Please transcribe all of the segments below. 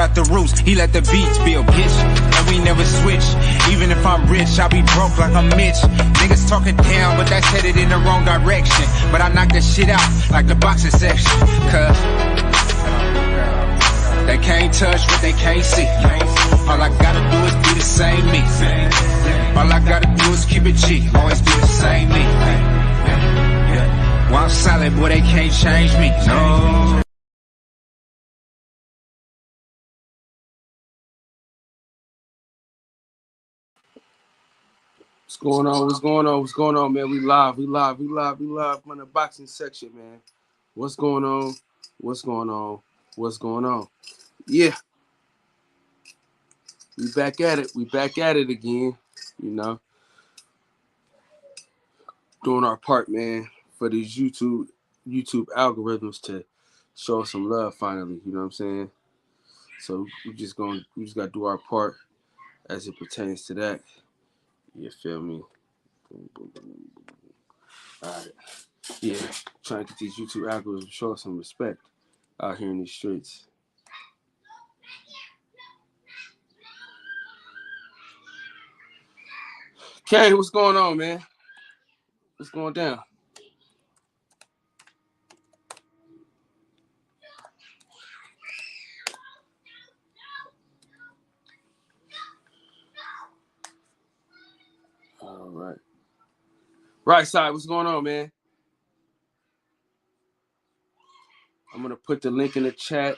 At the roots, he let the beats build, bitch, and we never switch. Even if I'm rich, I'll be broke like I'm Mitch. Niggas talking down, but that's headed in the wrong direction. But I knock that shit out like the boxing section. Cause they can't touch what they can't see. All I gotta do is be the same me. All I gotta do is keep it cheap. Always be the same me. While I'm silent, boy, they can't change me. No. What's going on? What's going on? What's going on, man? We live from the boxing section, man. What's going on? What's going on? What's going on? Yeah. We back at it. We back at it again, you know. Doing our part, man, for these YouTube algorithms to show us some love finally, you know what I'm saying? So we just gotta do our part as it pertains to that. You feel me? Boom, boom, boom, boom, boom. All right. Yeah, trying to get these YouTube algorithms to show us some respect out here in these streets. Kay, what's going on, man? What's going down? All right. Right side, what's going on, man? I'm going to put the link in the chat.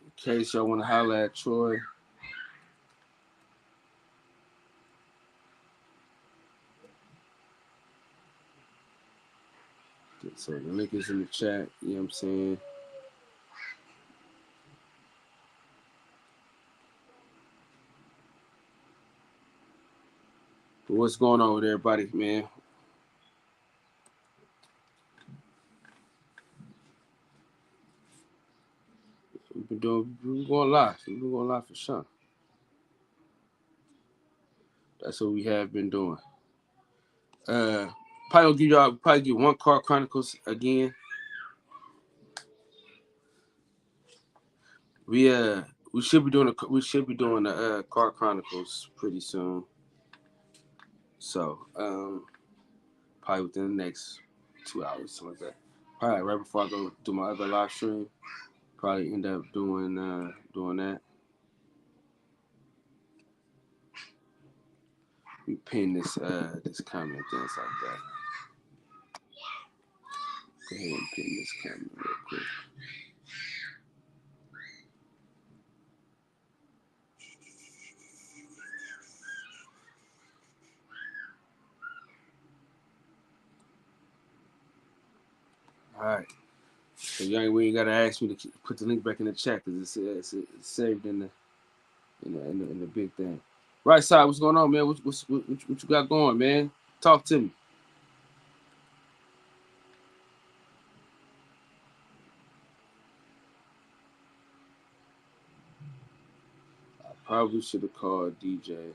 In case y'all want to holler at Troy. So the link is in the chat, you know what I'm saying? But what's going on with everybody, man? We're going live. We're going live for sure. That's what we have been doing. Probably get one Card Chronicles again. We should be doing the Card Chronicles pretty soon. So probably within the next 2 hours, something like that. Probably right before I go do my other live stream. Probably end up doing that. We pin this comment, things like that. Go ahead and pin this comment real quick. All right. So we ain't gotta ask me to put the link back in the chat because it's saved in the big thing. Right side, what's going on, man? What you got going, man? Talk to me. I probably should have called DJ.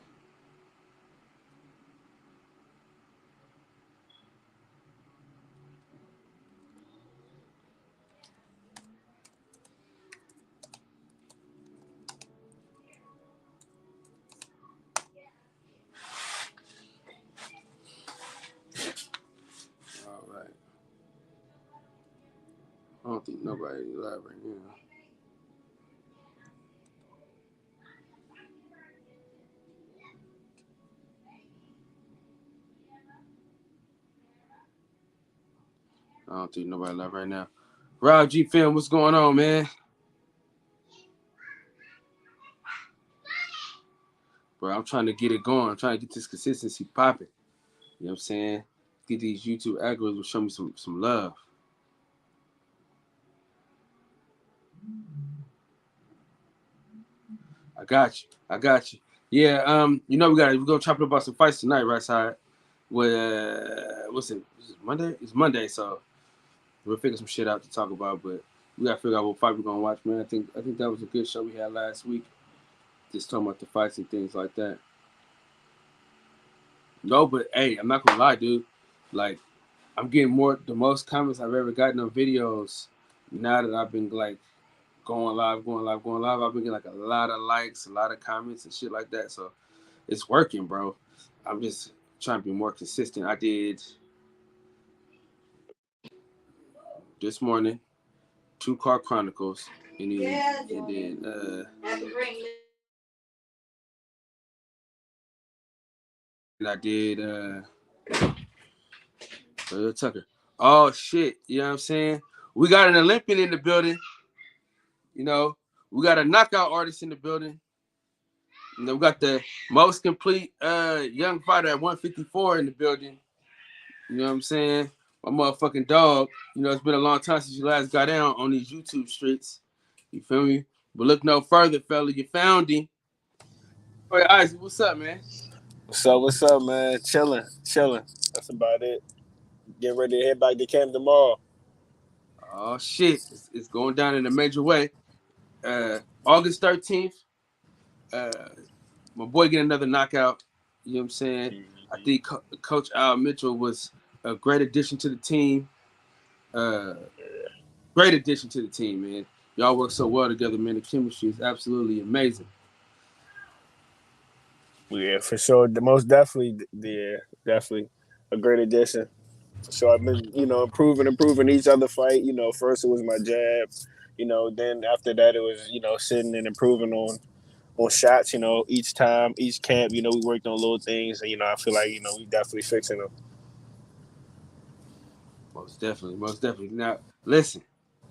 All right. I don't think nobody live right now. I don't think nobody live right now. Rob G Film, what's going on, man? Bro, I'm trying to get it going. I'm trying to get this consistency popping. You know what I'm saying? Get these YouTube algorithms to show me some love. I got you. Yeah, we're gonna chop it about some fights tonight, right side. With what's it? Is it Monday? It's Monday, so we'll figure some shit out to talk about. But we gotta figure out what fight we're gonna watch, man. I think that was a good show we had last week. Just talking about the fights and things like that. No, but hey, I'm not gonna lie, dude. Like, I'm getting the most comments I've ever gotten on videos now that I've been like going live, I've been getting like a lot of likes, a lot of comments and shit like that. So it's working, bro. I'm just trying to be more consistent. I did this morning 2 Car Chronicles, and I did Tucker. Oh shit, you know what I'm saying? We got an Olympian in the building. You know, we got a knockout artist in the building. And then we got the most complete young fighter at 154 in the building. You know what I'm saying? My motherfucking dog. You know, it's been a long time since you last got down on these YouTube streets. You feel me? But look no further, fella. You found him. Troy Isley, what's up, man? What's up, man? Chilling. That's about it. Getting ready to head back to camp tomorrow. Oh shit, it's going down in a major way. August 13th, my boy get another knockout. You know what I'm saying? Mm-hmm. I think Coach Al Mitchell was a great addition to the team. Great addition to the team, man. Y'all work so well together, man. The chemistry is absolutely amazing. Yeah, for sure. Most definitely, definitely a great addition. So I've been, improving each other fight. First it was my jab. Then after that it was, sitting and improving on shots. Each time, each camp, we worked on little things, and I feel like we definitely fixing them. Most definitely. Now, listen,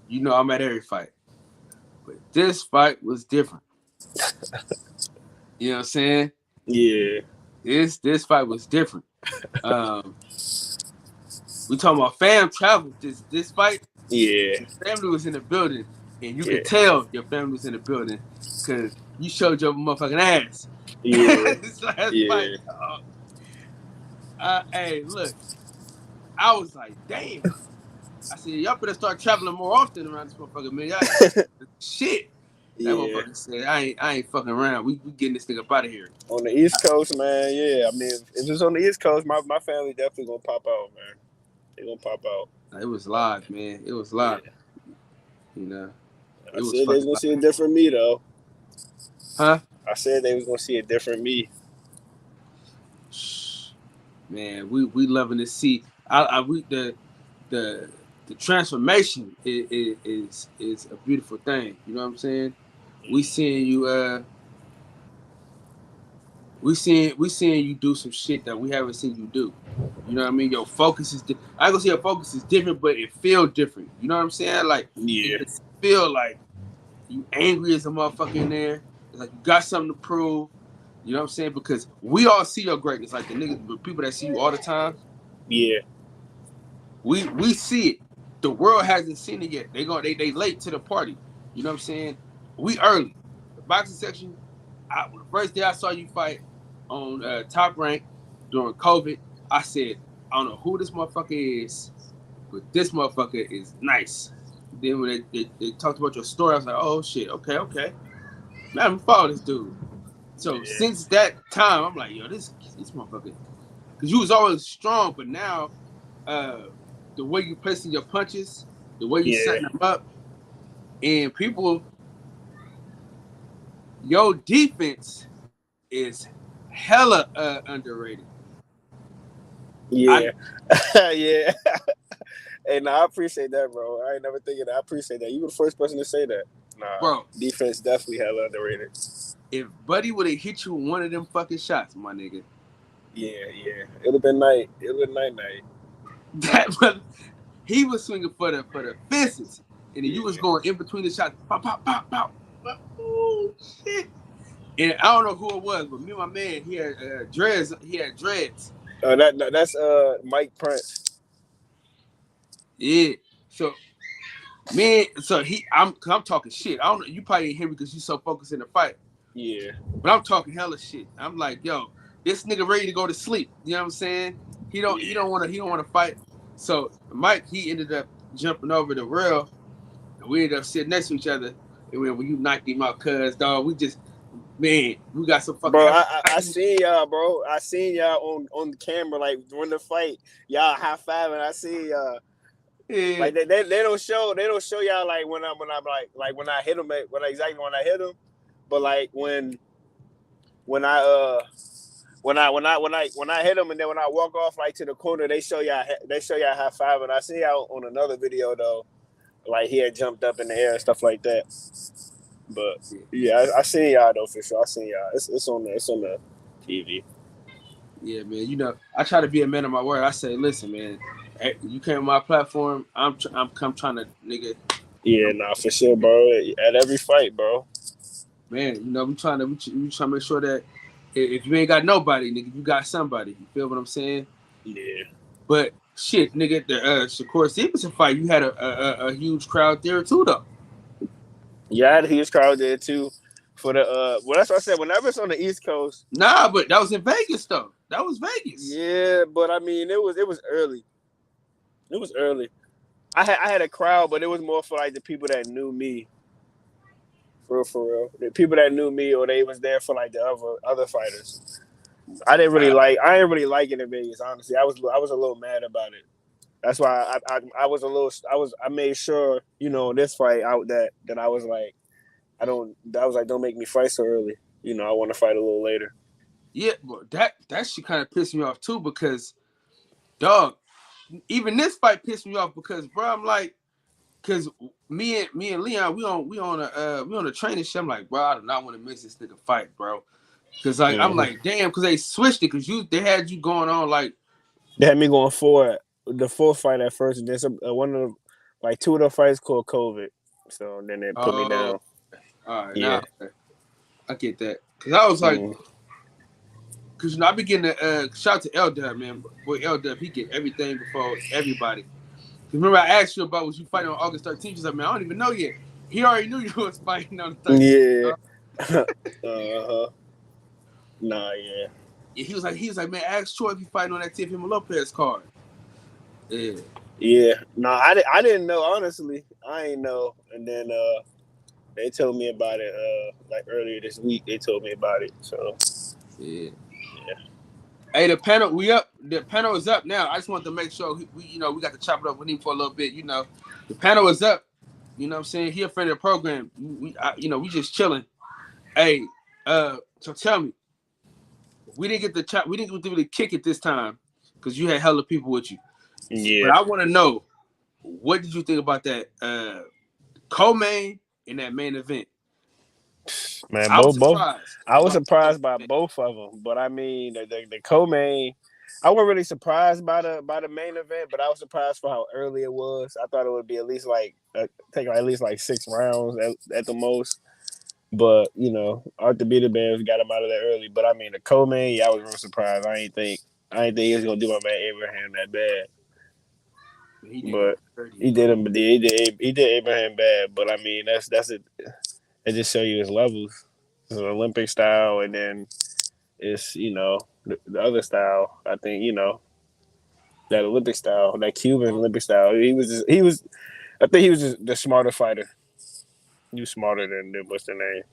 I'm at every fight, but this fight was different. You know what I'm saying? Yeah. This fight was different. We talking about fam travel. This fight, Yeah. your family was in the building, and you Yeah. could tell your family was in the building because you showed your motherfucking ass. Yeah. This last Yeah. fight. Hey, look, I was like, damn. I said, y'all better start traveling more often around this motherfucker, man. Y'all shit. That motherfucker said, I ain't fucking around. We getting this nigga up out of here. On the East Coast, man, yeah. I mean, if it's on the East Coast, my family definitely gonna pop out, man. They gonna pop out. It was live, man. It was live. Yeah. It was said they was gonna see a different me, though. Huh? I said they was gonna see a different me. Man, we loving to see. The transformation is a beautiful thing. You know what I'm saying? We seeing you we seeing you do some shit that we haven't seen you do. You know what I mean? Your focus is I ain't gonna say your focus is different, but it feels different. You know what I'm saying? Like it just feel like you angry as a motherfucker in there. It's like you got something to prove. You know what I'm saying? Because we all see your greatness. Like the people that see you all the time. Yeah. We see it. The world hasn't seen it yet. They late to the party. You know what I'm saying? We early. The boxing section. The first day I saw you fight on Top Rank during COVID, I said, I don't know who this motherfucker is, but this motherfucker is nice. Then when they talked about your story, I was like, oh shit, okay. Man, follow this dude. So since that time, I'm like, yo, this motherfucker, because you was always strong, but now the way you placing your punches, the way you setting them up, and people, your defense is hella underrated. Yeah. Yeah. Hey, I appreciate that, bro. I ain't never thinking that. I appreciate that. You were the first person to say that. Nah, bro. Defense definitely hella underrated. If Buddy would have hit you with one of them fucking shots, my nigga. Yeah. It would have been night. It would have been night. That brother, he was swinging for the fences, and then you was going in between the shots. Pop, pop, pop, pop. Oh shit! And I don't know who it was, but me and my man, he had dreads. That's Mike Prince. Yeah. So, man, I'm talking shit. I don't know. You probably ain't hear me because you so focused in the fight. Yeah. But I'm talking hella shit. I'm like, yo, this nigga ready to go to sleep. You know what I'm saying? He don't want to fight. So Mike, he ended up jumping over the rail, and we ended up sitting next to each other. And when you knocked him out, cuz dog, we got some fucking. Bro, I seen y'all, bro. I seen y'all on the camera, like during the fight. Y'all high fiving. I see y'all. Yeah. Like they don't show y'all like when I'm like when I hit him exactly when I hit him, but like when I when I hit him and then when I walk off like to the corner, they show y'all high five, and I see y'all on another video though, like he had jumped up in the air and stuff like that. But yeah, I seen y'all though for sure. I seen y'all. It's on the TV. Yeah, man. You know, I try to be a man of my word. I say, listen, man, you came on my platform. I'm trying to, nigga. Yeah, nah, for sure, bro. At every fight, bro. Man, you know, we trying to make sure that if you ain't got nobody, nigga, you got somebody. You feel what I'm saying? Yeah. But shit, nigga, the Shakur Stevenson fight, you had a huge crowd there too, though. Yeah, I had a huge crowd there too. For the well, that's what I said. Whenever it's on the East Coast. Nah, but that was in Vegas though. That was Vegas. Yeah, but I mean, it was early. It was early. I had a crowd, but it was more for like the people that knew me. For real. The people that knew me, or they was there for like the other fighters. I didn't really like it in Vegas. Honestly, I was a little mad about it. That's why I made sure, you know, this fight out that I was like, don't make me fight so early. You know, I want to fight a little later. Yeah, but that shit kind of pissed me off too because, dog, even this fight pissed me off because, bro, I'm like, because me and Leon, we on a training shit. I'm like, bro, I do not want to miss this nigga fight, bro. Because like I'm like, damn, because they switched it because they had you going on like they had me going for the fourth fight at first, and then one of the, like two of the fights called COVID, so then they put me down. All right, yeah, now I get that because I was like, because you know I be getting shout out to L Dub, man. Boy, L Dub, he get everything before everybody. Remember I asked you about was you fighting on August 13th? You said, man, I don't even know yet. He already knew you was fighting on the 13th. Yeah. Nah, yeah. He was like, man, ask Troy if he fighting on that Tiffany Lopez card. Yeah. Yeah. No, I didn't know, honestly. I ain't know. And then they told me about it like earlier this week. They told me about it. So yeah. Hey, the panel, the panel is up now. I just want to make sure we got to chop it up with him for a little bit. You know, the panel is up. You know what I'm saying? He a friend of the program. We just chilling. Hey, so tell me, we didn't get to really kick it this time because you had hella people with you. Yeah. But I want to know, what did you think about that co-main in that main event? Man, I was surprised. I was surprised by both of them, but I mean the co-main. I wasn't really surprised by the main event, but I was surprised for how early it was. I thought it would be at least take at least 6 rounds at the most. But you know, Arthur Beater Bears got him out of there early. But I mean, the co-main, yeah, I was real surprised. I didn't think he was gonna do my man Abraham that bad. He did Abraham bad. But I mean, that's it. It just show you his levels. It's an Olympic style, and then it's, you know, the other style. I think, you know, that Olympic style, that Cuban Olympic style. I think he was just the smarter fighter. He was smarter than what's the name.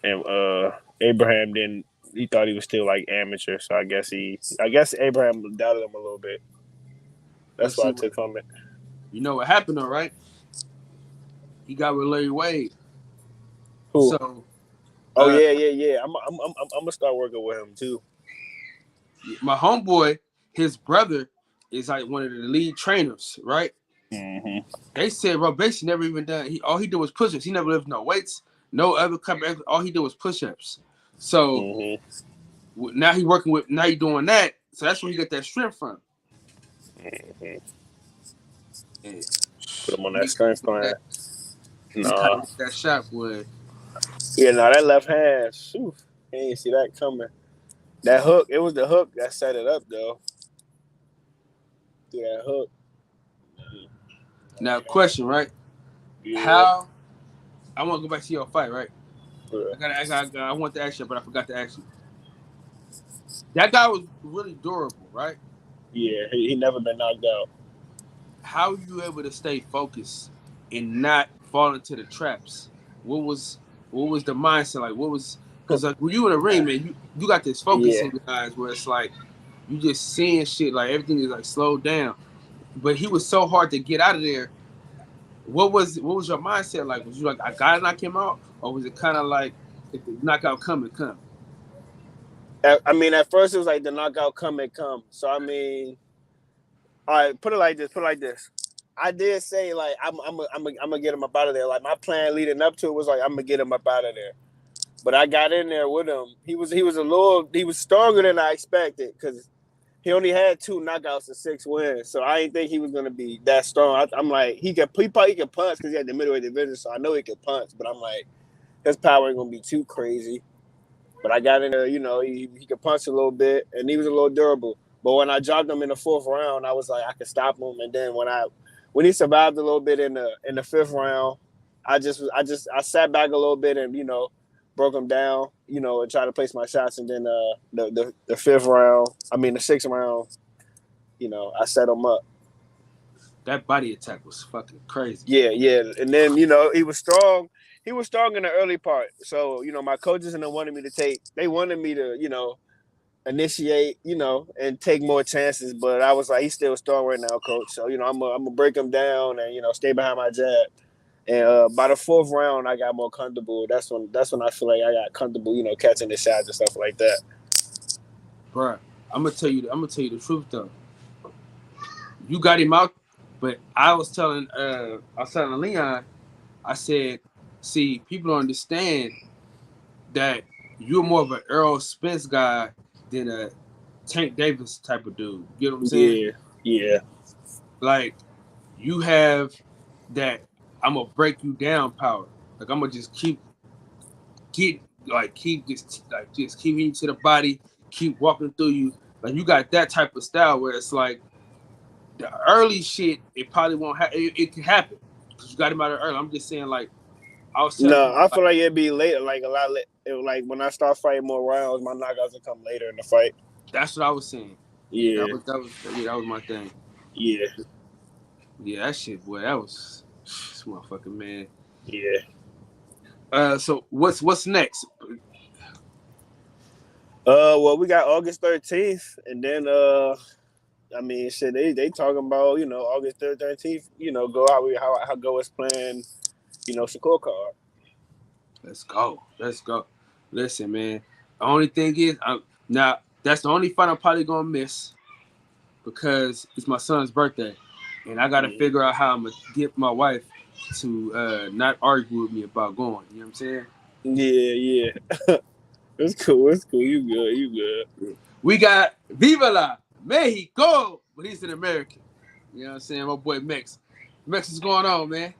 And Abraham didn't. He thought he was still like amateur, so I guess Abraham doubted him a little bit. That's what I took from it. You know what happened though, right? He got with Larry Wade. Who? So, yeah. I'm gonna start working with him too. My homeboy, his brother, is like one of the lead trainers, right? Mm-hmm. They said, bro, basically never even done. All he did was push-ups. He never lifted no weights, no other cup. All he did was push-ups. So now he doing that. So that's where he got that strength from. Mm-hmm. Yeah. Put him on that strength plan. No, that shot, boy. Yeah, that left hand, shoot, he ain't see that coming. That hook, it was the hook that set it up, though. Yeah, that hook. Now, question, right? Yeah. How? I want to go back to your fight, right? Yeah. I want to ask you, but I forgot to ask you. That guy was really durable, right? Yeah, he never been knocked out. How were you able to stay focused and not fall into the traps? What was the mindset like? What was, because like when you in the ring, man, you got this focus in your eyes where it's like you just seeing shit, like everything is like slowed down. but he was so hard to get out of there. What was your mindset like? Was you like, I gotta knock him out, or was it kind of like if the knockout come? I mean, at first it was like the knockout come and come. So I mean, all right, put it like this. Put it like this. I did say like I'm gonna get him up out of there. Like my plan leading up to it was like I'm gonna get him up out of there. But I got in there with him. He was stronger than I expected because he only had 2 knockouts and 6 wins. So I didn't think he was gonna be that strong. I'm like he probably can punch because he had the middleweight division. So I know he could punch. But I'm like his power ain't gonna be too crazy. But I got in there, he could punch a little bit, and he was a little durable. But when I dropped him in the 4th round, I was like, I could stop him. And then when he survived a little bit in the 5th round, I sat back a little bit and broke him down, and tried to place my shots. And then the 5th round, the 6th round, I set him up. That body attack was fucking crazy. Yeah. And then he was strong. He was strong in the early part. So, my coaches wanted me to, initiate, and take more chances. But I was like, he's still strong right now, coach. So, I'm gonna break him down and, stay behind my jab. And by the 4th round, I got more comfortable. That's when I feel like I got comfortable, catching the shots and stuff like that. Bruh, I'm gonna tell you the truth though. You got him out, but I was telling Leon, I said, see, people don't understand that you're more of an Earl Spence guy than a Tank Davis type of dude. You know what I'm saying? Yeah. Like, you have that I'm gonna break you down power. Like, I'm gonna just keep hitting you to the body, keep walking through you. Like, you got that type of style where it's like the early shit, it probably won't happen. It can happen because you got him out of early. I'm just saying, like, I was telling I feel like it'd be later, like a lot later. Like when I start fighting more rounds, my knockouts will come later in the fight. That's what I was saying. Yeah. That was my thing. Yeah. Yeah, that shit, boy, that was this motherfucking man. Yeah. So what's next? Well, we got August 13th, and then shit, they talking about August 13th, go how go is playing, scorecard. Let's go. Listen, man. The only thing is, now that's the only fight I'm probably gonna miss because it's my son's birthday, and I gotta figure out how I'm gonna get my wife to not argue with me about going. You know what I'm saying? Yeah. It's cool. You good. We got Viva la Mexico, but he's an American. You know what I'm saying? My boy Mex. Mex, what's going on, man?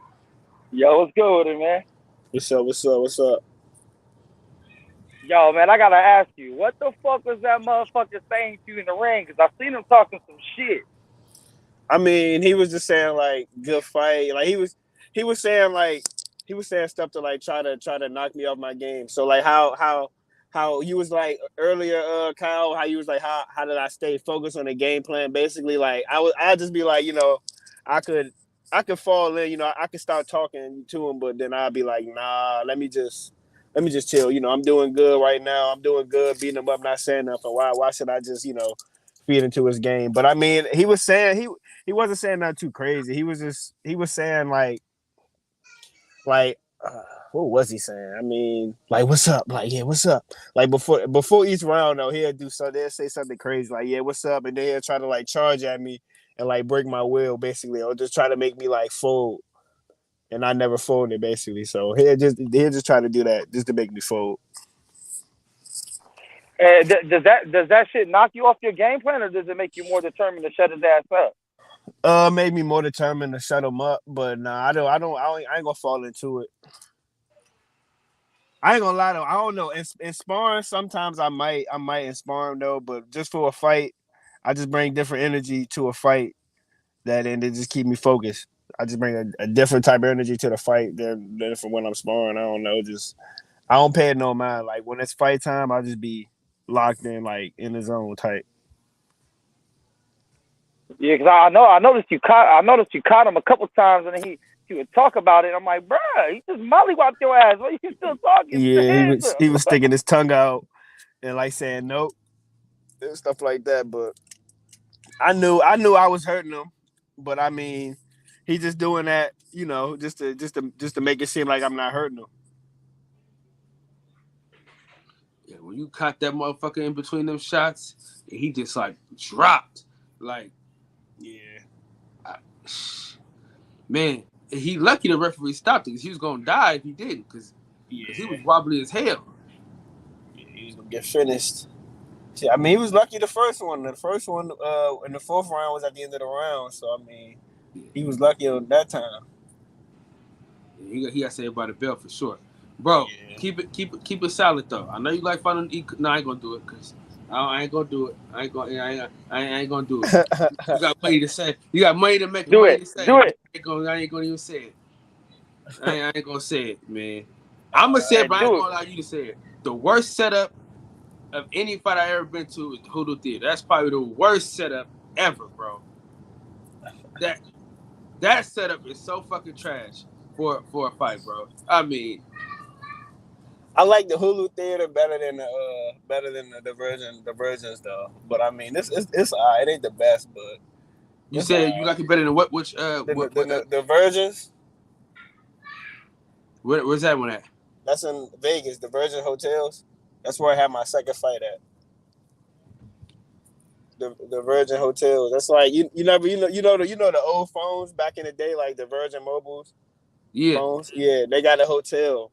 Yo, what's good with it, man? What's up? Yo, man, I gotta ask you, what the fuck was that motherfucker saying to you in the ring? Because I seen him talking some shit. I mean, he was just saying like good fight. Like he was saying stuff to like try to knock me off my game. So like how you was like earlier, Kyle, how you was like how did I stay focused on the game plan? Basically, like I'd just be like, I could fall in, I could start talking to him, but then I'd be like, nah, let me just chill. I'm doing good right now. I'm doing good, beating him up, not saying nothing. Why should I just, feed into his game? But I mean, he was saying he wasn't saying nothing too crazy. He was saying like what was he saying? I mean, like, what's up? Like, yeah, what's up? Like before each round though, he'll do something, he'll say something crazy, like, yeah, what's up? And then he'll try to like charge at me and like break my will, basically, or just try to make me like fold. And I never folded, basically. So he'll just try to do that just to make me fold. Does that shit knock you off your game plan, or does it make you more determined to shut his ass up? Made me more determined to shut him up, but nah, I ain't gonna fall into it. I ain't gonna lie though, I don't know. In sparring, sometimes I might in sparring though, but just for a fight, I just bring different energy to a fight and it just keep me focused. I just bring a different type of energy to the fight than from when I'm sparring. I don't know, I don't pay it no mind. Like when it's fight time, I'll just be locked in, like in the zone type. Yeah, because I noticed you caught him a couple times, and he would talk about it. I'm like, bruh, he just mollywopped your ass. Why you still talking? Yeah, he was sticking his tongue out and like saying nope and stuff like that. But I knew I was hurting him, but I mean, he just doing that, just to make it seem like I'm not hurting him. Yeah, when you caught that motherfucker in between them shots, and he just like dropped, like, Yeah, I, man, he lucky the referee stopped it because he was gonna die if he didn't, because he was wobbly as hell. Yeah, he was gonna get finished. See, I mean, he was lucky the first one. The first one, in the fourth round was at the end of the round. So I mean, he was lucky on that time. Yeah, he got saved by the bell for sure, bro. Yeah. Keep it solid though. I know you like fighting. No, I ain't gonna do it because I ain't gonna do it. I ain't gonna do it. You got money to say. You got money to make. Do Money it. to say. Do it. I ain't gonna even say it. I ain't gonna say it, man. I'm gonna say it, but I ain't gonna allow you to say it. The worst setup of any fight I ever been to is the Hoodoo Theater. That's probably the worst setup ever, bro. That setup is so fucking trash for a fight, bro. I mean, I like the Hulu Theater better than the Virgins though. But I mean, it's alright. It ain't the best, but you said you like it better than what? Which the Virgins. Where's that one at? That's in Vegas, the Virgin Hotels. That's where I had my second fight at. The Virgin Hotels. That's like you know the old phones back in the day, like the Virgin Mobiles. Yeah. Phones. Yeah, they got a hotel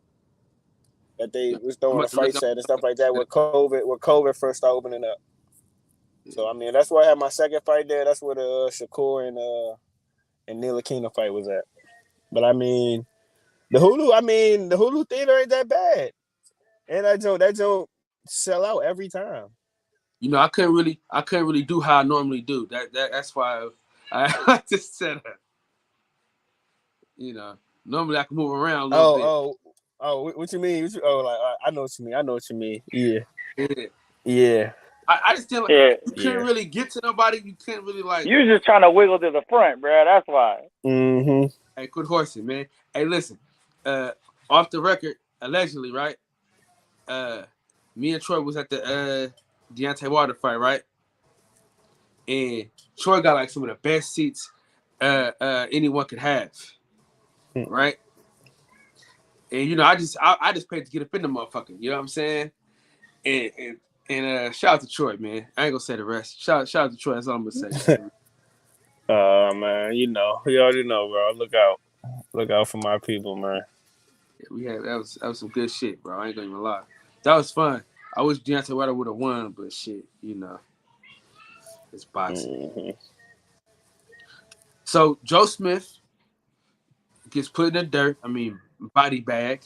that they was throwing the fights at and stuff like that. When COVID first started opening up. So I mean, that's where I had my second fight there. That's where the Shakur and Neil Aquino fight was at. But I mean, the Hulu Theater ain't that bad, and that joint sell out every time. You know, I couldn't really do how I normally do. That's why I just said that. You know, normally I can move around a little bit. What you mean? I know what you mean. I know what you mean. Yeah. Yeah. I just feel like you couldn't really get to nobody. You couldn't really like. You was just trying to wiggle to the front, bro. That's why. Mm-hmm. Hey, quit horsing, man. Hey, listen. Off the record, allegedly, right? Me and Troy was at the Deontay Wilder fight, right? And Troy got like some of the best seats anyone could have, right? And you know, I just paid to get up in the motherfucker. You know what I'm saying? And shout out to Troy, man. I ain't gonna say the rest. Shout out to Troy. That's all I'm gonna say. Man, you already know, bro. Look out for my people, man. Yeah, that was some good shit, bro. I ain't gonna even lie. That was fun. I wish Deontay Wilder would have won, but shit, you know, it's boxing. Mm-hmm. So Joe Smith gets put in the dirt. I mean, body bag.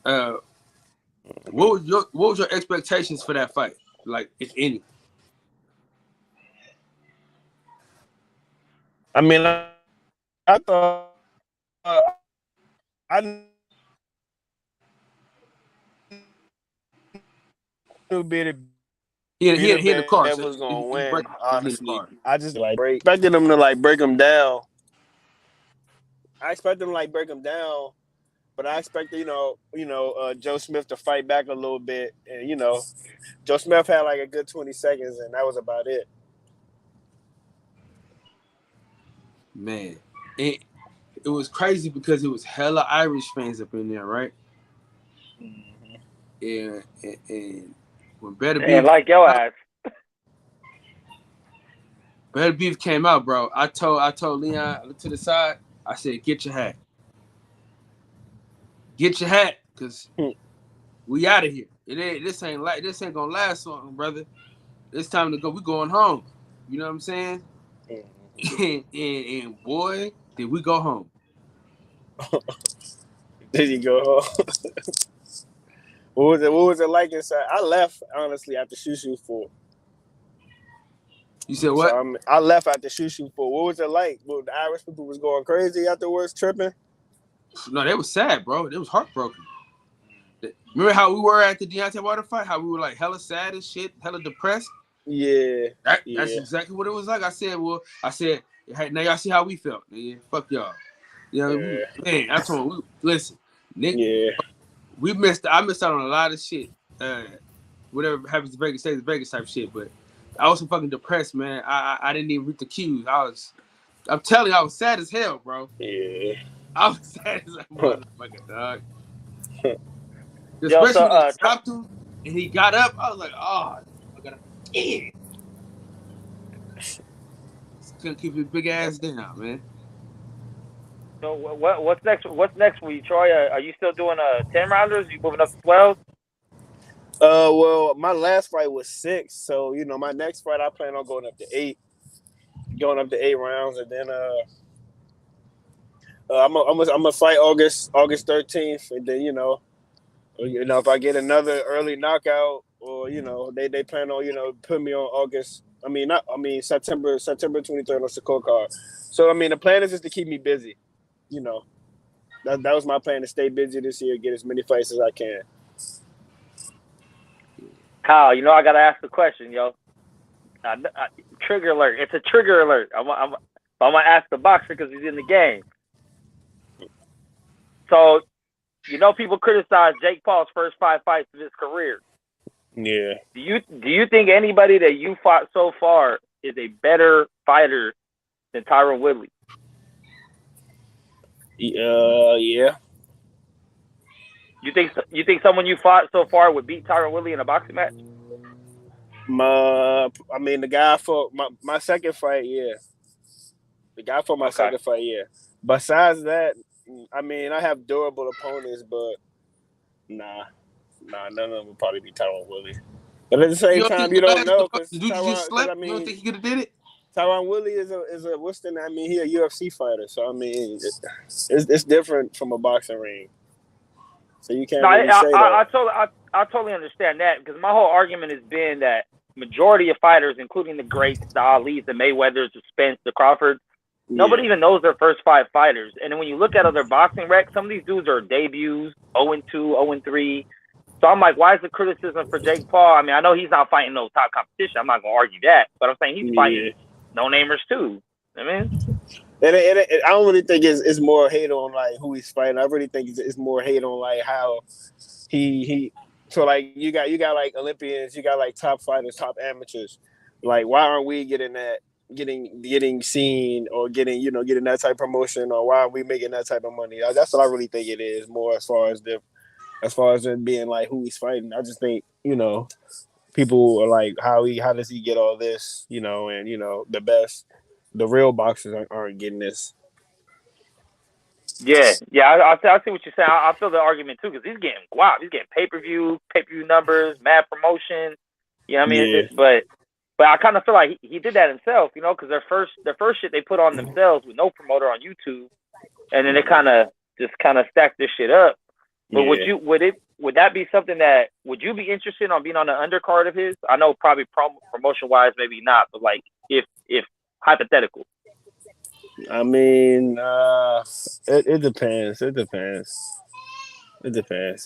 What was your expectations for that fight? Like, if any? I mean, I thought I knew Bitter He in the car. That So was gonna win. in Honestly, I just expected him to break him down. I expected him to break him down, but I expected Joe Smith to fight back a little bit, and Joe Smith had a good 20 seconds, and that was about it. Man, it was crazy because it was hella Irish fans up in there, right? Mm-hmm. And when Better Beef like your ass. Better Beef came out, bro. I told Leon, I looked to the side. I said, "Get your hat, cause we out of here. This ain't gonna last long, brother. It's time to go. We going home. You know what I'm saying?" And boy, did we go home. Did you go home? What was it like inside? I left, honestly, after Shushu 4. You said what? So, I left after Shushu 4. What was it like? Well, the Irish people was going crazy afterwards, tripping? No, they was sad, bro. They was heartbroken. Remember how we were at the Deontay Wilder fight? How we were hella sad and shit, hella depressed? Yeah. That's exactly what it was like. I said, hey, now y'all see how we felt. Yeah, fuck y'all. Man, I told them, listen, Nick. Yeah. I missed out on a lot of shit. Whatever happens to Vegas stays in Vegas type shit. But I was so fucking depressed, man. I didn't even read the cues. I'm telling you, I was sad as hell, bro. Yeah. I was sad as a motherfucker, dog. Yo, Especially when they stopped him and he got up. I was like, oh, I gotta. Yeah. Couldn't keep his big ass down, man. So what's next? What's next for you, Troy? Are you still doing 10 rounders? You moving up to 12? Well, my last fight was 6, so my next fight I plan on going up to 8, rounds, and then I'm gonna fight August 13th, and then if I get another early knockout, or they plan on put me on September 23rd on Shakur card. So the plan is just to keep me busy. That was my plan, to stay busy this year, get as many fights as I can. Kyle, I gotta ask the question, yo. Trigger alert! It's a trigger alert. I'm gonna ask the boxer because he's in the game. So, people criticize Jake Paul's first 5 fights of his career. Yeah. Do you think anybody that you fought so far is a better fighter than Tyron Woodley? Yeah. You think someone you fought so far would beat Tyron Woodley in a boxing match? The guy for my second fight, yeah. The guy for my second fight, yeah. Besides that, I have durable opponents, but nah, none of them would probably be Tyron Woodley. But at the same time, you don't know, because you just slept. You don't think he could have did it? Tyron Woodley is a what's the name? He a UFC fighter, so it's different from a boxing ring. So you can't really say that. I totally understand that, because my whole argument has been that majority of fighters, including the greats, the Alis, the Mayweathers, the Spence, the Crawfords, nobody even knows their first 5 fighters. And then when you look at other boxing recs, some of these dudes are debuts, 0-2, 0-3. So I'm like, why is the criticism for Jake Paul? I know he's not fighting no top competition. I'm not going to argue that. But I'm saying he's fighting no-namers too. I don't really think it's more hate on like who he's fighting. I really think it's more hate on like how he. So like you got like Olympians, you got like top fighters, top amateurs. Like, why aren't we getting seen, or getting that type of promotion, or why aren't we making that type of money? That's what I really think it is, more as far as it being like who he's fighting. I just think people are like, how does he get all this? And the real boxers aren't getting this. Yeah, I see what you're saying. I feel the argument too, because he's getting guap. He's getting pay-per-view numbers, mad promotion. But I kind of feel like he did that himself, because their first shit they put on themselves with no promoter on YouTube, and then they kind of stacked this shit up. But would that be something that would you be interested on being on the undercard of his? I know probably promotion wise maybe not, but like if hypothetical. It depends. It depends.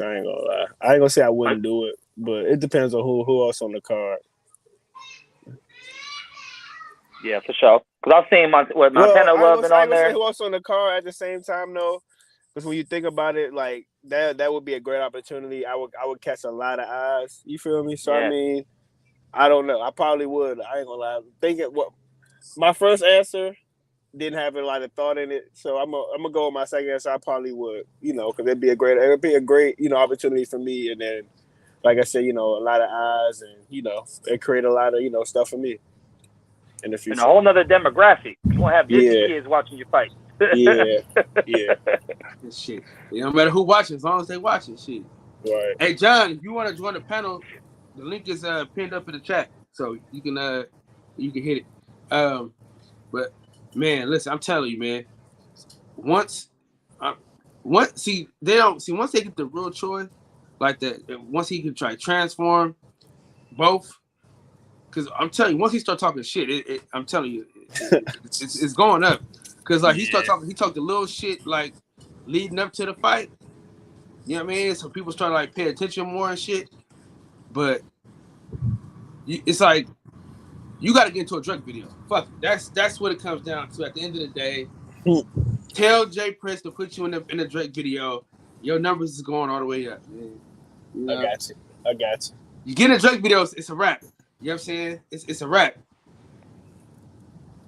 I ain't gonna lie. I ain't gonna say I wouldn't do it, but it depends on who else on the card. Yeah, for sure. Because I've seen Montana Love been on there. Who else on the card at the same time though? Because when you think about it, like that would be a great opportunity. I would catch a lot of eyes. You feel me? So yeah. I don't know. I probably would. I ain't gonna lie. My first answer didn't have a lot of thought in it, so I'm gonna go with my second answer. I probably would, because it'd be a great opportunity for me, and then, like I said, a lot of eyes, and it create a lot of stuff for me in the future. And a whole nother demographic. You won't have Disney kids watching your fight. yeah. Shit. It don't matter who watching, as long as they watching shit. Right. Hey John, if you want to join the panel, the link is pinned up in the chat, so you can hit it. But man, listen, I'm telling you, man. Once they get the real Troy, like that, once he can try to transform both, because I'm telling you, once he start talking shit, I'm telling you, it's going up. Because like he talked a little shit like leading up to the fight. You know what I mean? So people start like pay attention more and shit. But it's like you got to get into a drug video. Fuck it. That's what it comes down to. At the end of the day, tell Jay Prince to put you in the Drake video. Your numbers is going all the way up, man. I got you. You get in a Drake video, it's a wrap. You know what I'm saying? It's a wrap.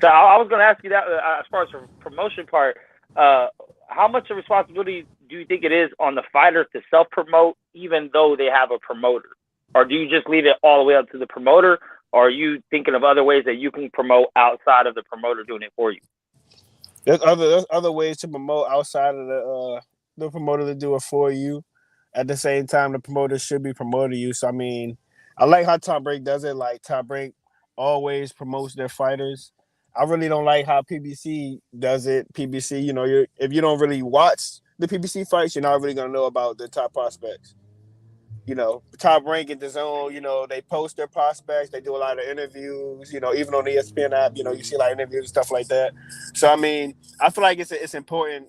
So I was going to ask you that as far as the promotion part. How much of responsibility do you think it is on the fighter to self-promote, even though they have a promoter? Or do you just leave it all the way up to the promoter? Or are you thinking of other ways that you can promote outside of the promoter doing it for you? There's other ways to promote outside of the promoter to do it for you. At the same time, the promoter should be promoting you. So I mean, I like how Top Rank does it. Like Top Rank always promotes their fighters. I really don't like how PBC does it. PBC, you know, if you don't really watch the PBC fights, you're not really gonna know about the top prospects. You know, Top Rank at the zone, you know, they post their prospects, they do a lot of interviews, you know, even on the ESPN app, you know, you see a lot of interviews and stuff like that. So I mean, I feel like it's important.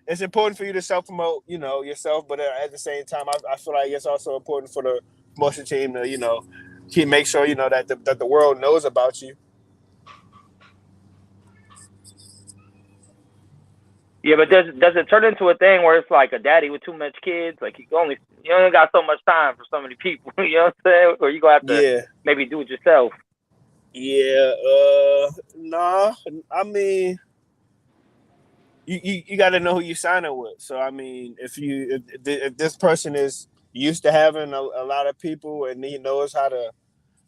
It's important for you to self promote, you know, yourself, but at the same time, I feel like it's also important for the promotion team to, you know, make sure, you know, that the world knows about you. Yeah, but does it turn into a thing where it's like a daddy with too much kids? Like you only got so much time for so many people. You know what I'm saying? Or you gonna have to maybe do it yourself. Yeah. Nah. I mean, you got to know who you signing with. So I mean, if this person is used to having a lot of people and he knows how to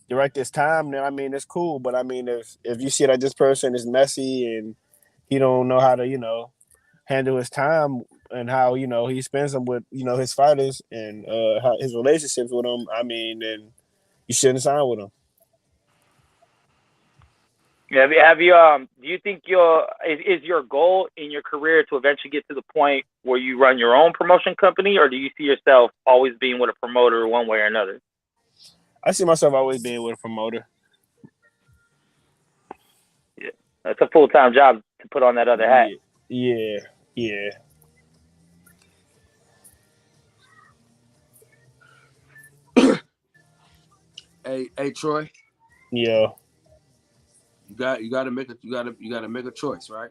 direct his time, then I mean it's cool. But I mean, if you see that this person is messy and he don't know how to, you know, handle his time and how, you know, he spends them with, you know, his fighters and how his relationships with them, I mean, then you shouldn't sign with him. Have you do you think is your goal in your career to eventually get to the point where you run your own promotion company, or do you see yourself always being with a promoter one way or another? I see myself always being with a promoter. Yeah, that's a full-time job to put on that other hat. Yeah. Hey, Troy. Yeah. You gotta make a choice, right?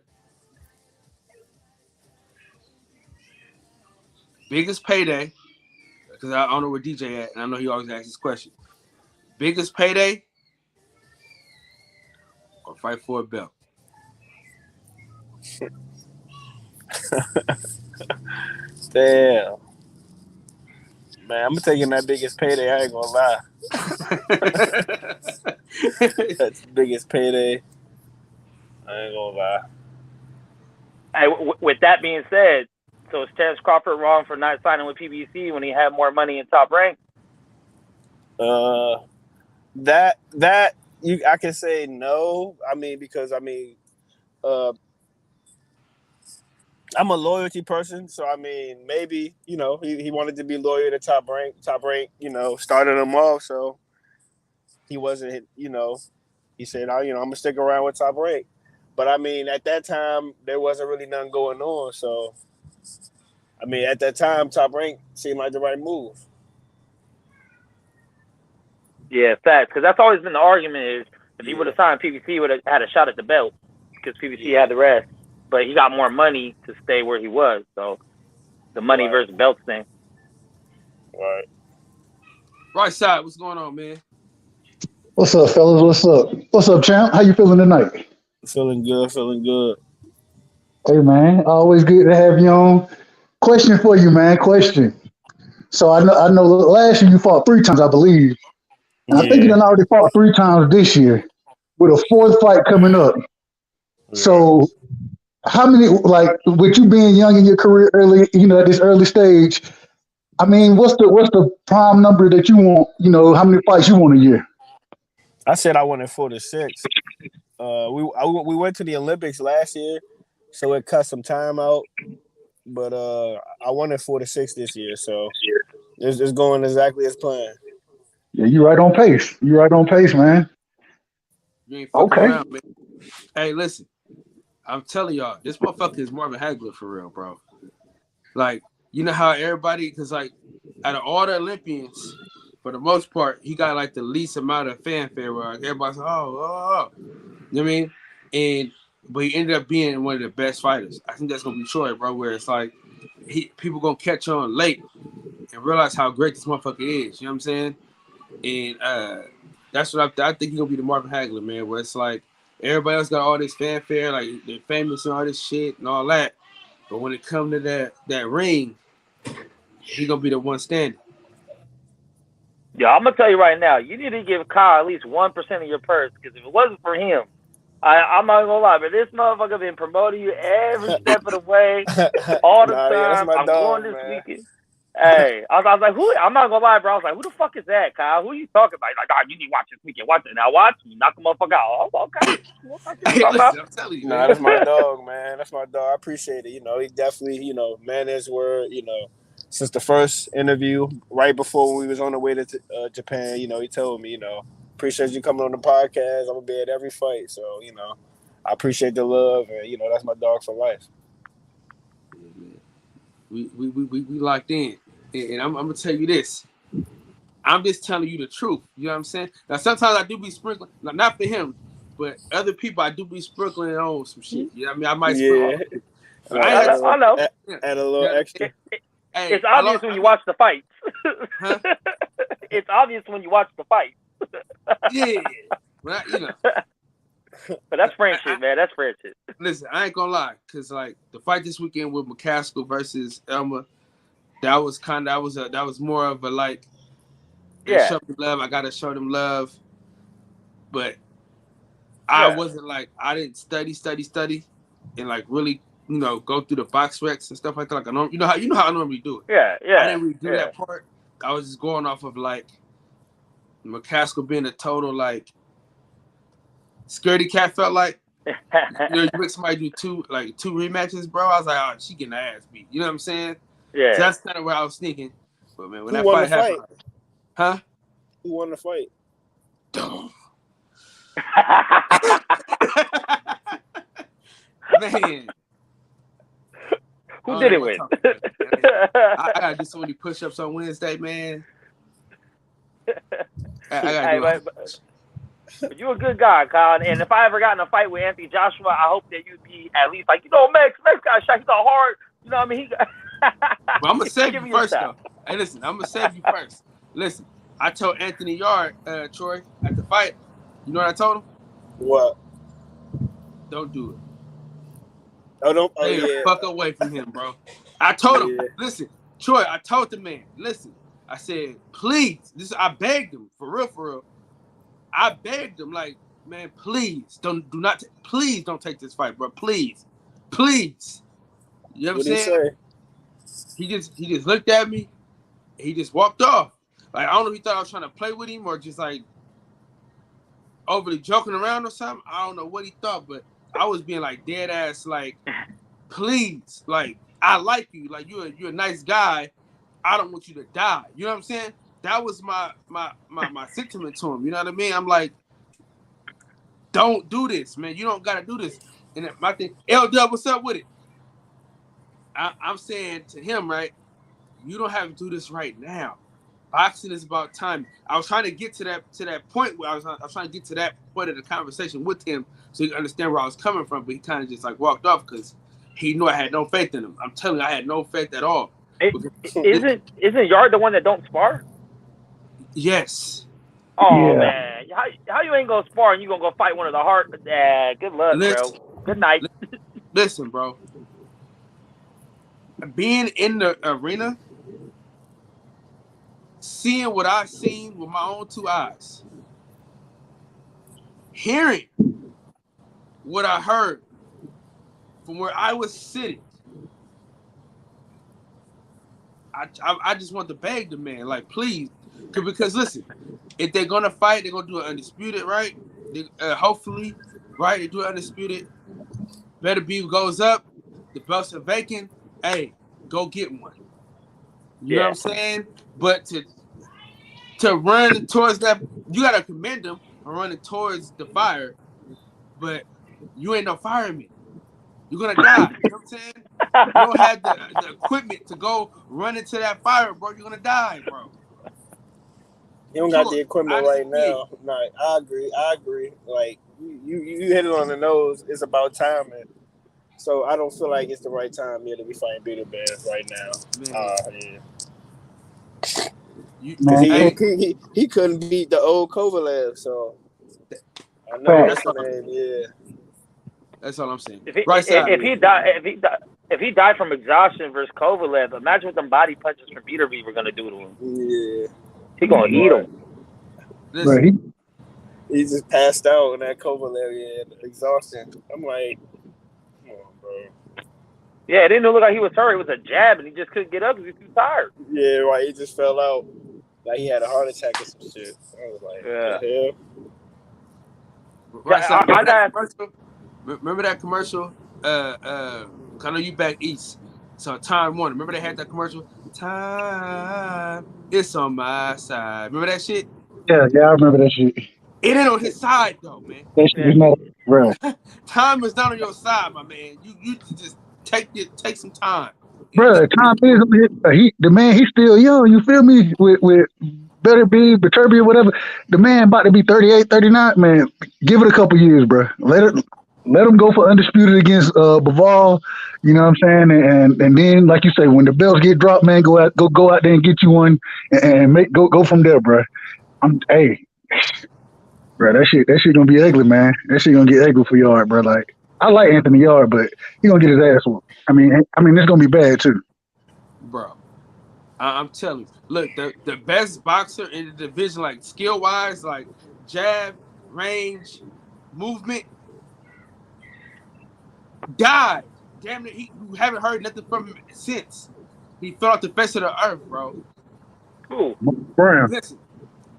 Biggest payday, because I don't know where DJ at, and I know he always asks this question. Biggest payday or fight for a belt? Damn. Man, I'm taking that biggest payday. I ain't gonna lie. That's the biggest payday. I ain't gonna lie. Hey, with that being said, so is Terrence Crawford wrong for not signing with PBC when he had more money in Top Rank? That I can say no. I mean, because I mean, I'm a loyalty person, so I mean, maybe, you know, he wanted to be loyal to Top Rank. Top Rank, you know, started him off, so he wasn't, you know, he said, I'm gonna stick around with Top Rank. But I mean, at that time, there wasn't really nothing going on, so I mean, at that time, Top Rank seemed like the right move. Yeah, facts. Because that's always been the argument is if he would have signed PBC, he would have had a shot at the belt because PBC had the rest. But he got more money to stay where he was. So the money versus belt thing. Right. Right side, what's going on, man? What's up, fellas? What's up? What's up, champ? How you feeling tonight? Feeling good. Hey, man, always good to have you on. Question for you, man. Question. So I know last year you fought 3 times, I believe. And I think you done already fought 3 times this year with a 4th fight coming up. Yeah. So how many, like, with you being young in your career early, you know, at this early stage, I mean, what's the prime number that you want, you know, how many fights you want a year? I said I wanted 4 to 6. We went to the Olympics last year, so it cut some time out. But I wanted 4 to 6 this year, so it's going exactly as planned. Yeah, you right on pace. Man. You ain't fucking around, man. Hey, listen, I'm telling y'all, this motherfucker is Marvin Hagler for real, bro. Like, you know how everybody, because like, out of all the Olympians, for the most part, he got like the least amount of fanfare. Where like, everybody's like, oh. You know what I mean? But he ended up being one of the best fighters. I think that's gonna be Troy, bro. Where it's like, people gonna catch on late and realize how great this motherfucker is. You know what I'm saying? And That's what I think he's gonna be the Marvin Hagler, man. Where it's like everybody else got all this fanfare, like they're famous and all this shit and all that. But when it comes to that ring, he gonna be the one standing. Yeah, I'm gonna tell you right now. You need to give Kyle at least 1% of your purse, because if it wasn't for him, I'm not gonna lie, but this motherfucker been promoting you every step of the way, all the Nah, yeah, that's time. my I'm dog, going this man. weekend. Hey, I was like, who? I'm not gonna lie, bro. I was like, who the fuck is that, Kyle? Who you talking about? He's like, you need to watch this weekend. Watch it now. Watch you knock the motherfucker out. Oh, okay. Hey, listen, I'm telling you, Nah, man. that's my dog, man. That's my dog. I appreciate it. You know, he definitely, you know, man his word. You know, since the first interview, right before we was on the way to Japan, you know, he told me, you know, appreciate you coming on the podcast. I'm gonna be at every fight, so you know, I appreciate the love, and you know, that's my dog for life. We locked in, and I'm gonna tell you this. I'm just telling you the truth. You know what I'm saying? Now sometimes I do be sprinkling, not for him, but other people I do be sprinkling on some shit. You know what I mean? I might sprinkle. Like, I know. Add a little extra. Hey, it's obvious when you watch the fights. Huh? It's obvious when you watch the fights. Yeah, but you know. But that's friendship, man. That's friendship. Listen, I ain't gonna lie, cause like the fight this weekend with McCaskill versus Elmer, that was more of a like, they show me love. I gotta show them love, but I wasn't like, I didn't study, and like really, you know, go through the box recs and stuff like that. Like I know, you know how I normally do it. Yeah. I didn't really do that part. I was just going off of like McCaskill being a total like scaredy cat. Felt like, you know, you make somebody do two rematches, bro. I was like, oh, she getting her ass beat. You know what I'm saying? Yeah. So that's kind of where I was thinking. But man, when Who that won fight the fight? happened, huh? Who won the fight? Man. Who did it with? I gotta do so many push-ups on Wednesday, man. I gotta do it. But you're a good guy, Kyle. And if I ever got in a fight with Anthony Joshua, I hope that you'd be at least like, you know, Max got shot. He got hard. You know what I mean? Well, I'm gonna save you first, though. Hey, listen, I'm gonna save you first. Listen, I told Anthony Yard, Troy, at the fight. You know what I told him? What? Don't do it. Oh, don't. Oh, Stay the fuck away from him, bro. I told him. Listen, Troy. I told the man. Listen. I said, please. I begged him for real. I begged him, like, man, please please don't take this fight, bro. Please. You know what I'm saying? He just looked at me. He just walked off. Like, I don't know if he thought I was trying to play with him or just like overly joking around or something. I don't know what he thought, but I was being like dead ass, like, please, like, I like you, like you're a nice guy. I don't want you to die. You know what I'm saying? That was my sentiment to him. You know what I mean? I'm like, don't do this, man. You don't gotta do this. And my thing, L-Dub, what's up with it? I'm saying to him, right? You don't have to do this right now. Boxing is about time. I was trying to get to that point where I was trying to get to that point of the conversation with him so he could understand where I was coming from, but he kind of just like walked off because he knew I had no faith in him. I'm telling you, I had no faith at all. Isn't Yard the one that don't spar? Yes. Oh man, how you ain't gonna spar and you gonna go fight one of the hard? Good luck, bro. Good night. Listen, bro. Being in the arena, seeing what I seen with my own two eyes, hearing what I heard from where I was sitting, I just want to beg the man, like, please, because listen, if they're gonna fight, they're gonna do it undisputed, right? Hopefully, right? They do it undisputed. Better be goes up, the belts are vacant. Hey, go get one. You know what I'm saying? But to run towards that, you gotta commend them for running towards the fire, but you ain't no fireman. You're gonna die. You know what I'm saying? You don't have the equipment to go run into that fire, bro. You're gonna die, bro. You don't got the equipment right now. No, I agree. Like you hit it on the nose. It's about timing. So I don't feel like it's the right time here to be fighting Beater Bears right now. Because Man, he couldn't beat the old Kovalev, so I know Facts. what's the name. Yeah, That's all I'm saying. If he died from exhaustion versus Kovalev, imagine what them body punches from Beterbiev were gonna do to him. yeah. He gonna eat him. bro, Listen, He just passed out in that Kovalev, exhaustion. I'm like, come on, bro. Yeah, it didn't look like he was hurt. It was a jab, and he just couldn't get up because he was too tired. Yeah, right. He just fell out. Like he had a heart attack or some shit. I was like, Yeah. the hell? right Yeah, side. I Remember that commercial? I know you back east. So Time Warner. Remember they had that commercial? Time, it's on my side. Remember that shit? yeah, I remember that shit. It ain't on his side though, man. That shit is not, bro. Time is not on your side, my man. You just take some time. Bro, Tom is the man. He's still young. You feel me? With Better Be Beterbiev or whatever. The man about to be 38, 39. Man, give it a couple years, bro. Let him go for undisputed against Bivol. You know what I'm saying? And then, like you say, when the belts get dropped, man, go out there and get you one and go from there, bro. Bro, that shit gonna be ugly, man. That shit gonna get ugly for Yard, bro. Like, I like Anthony Yard, but he gonna get his ass whooped. I mean, it's gonna be bad too, bro. I'm telling you. Look, the best boxer in the division, like skill wise, like jab, range, movement, died. Damn it, you haven't heard nothing from him since. He fell off the face of the earth, bro. Who? Brown. Listen,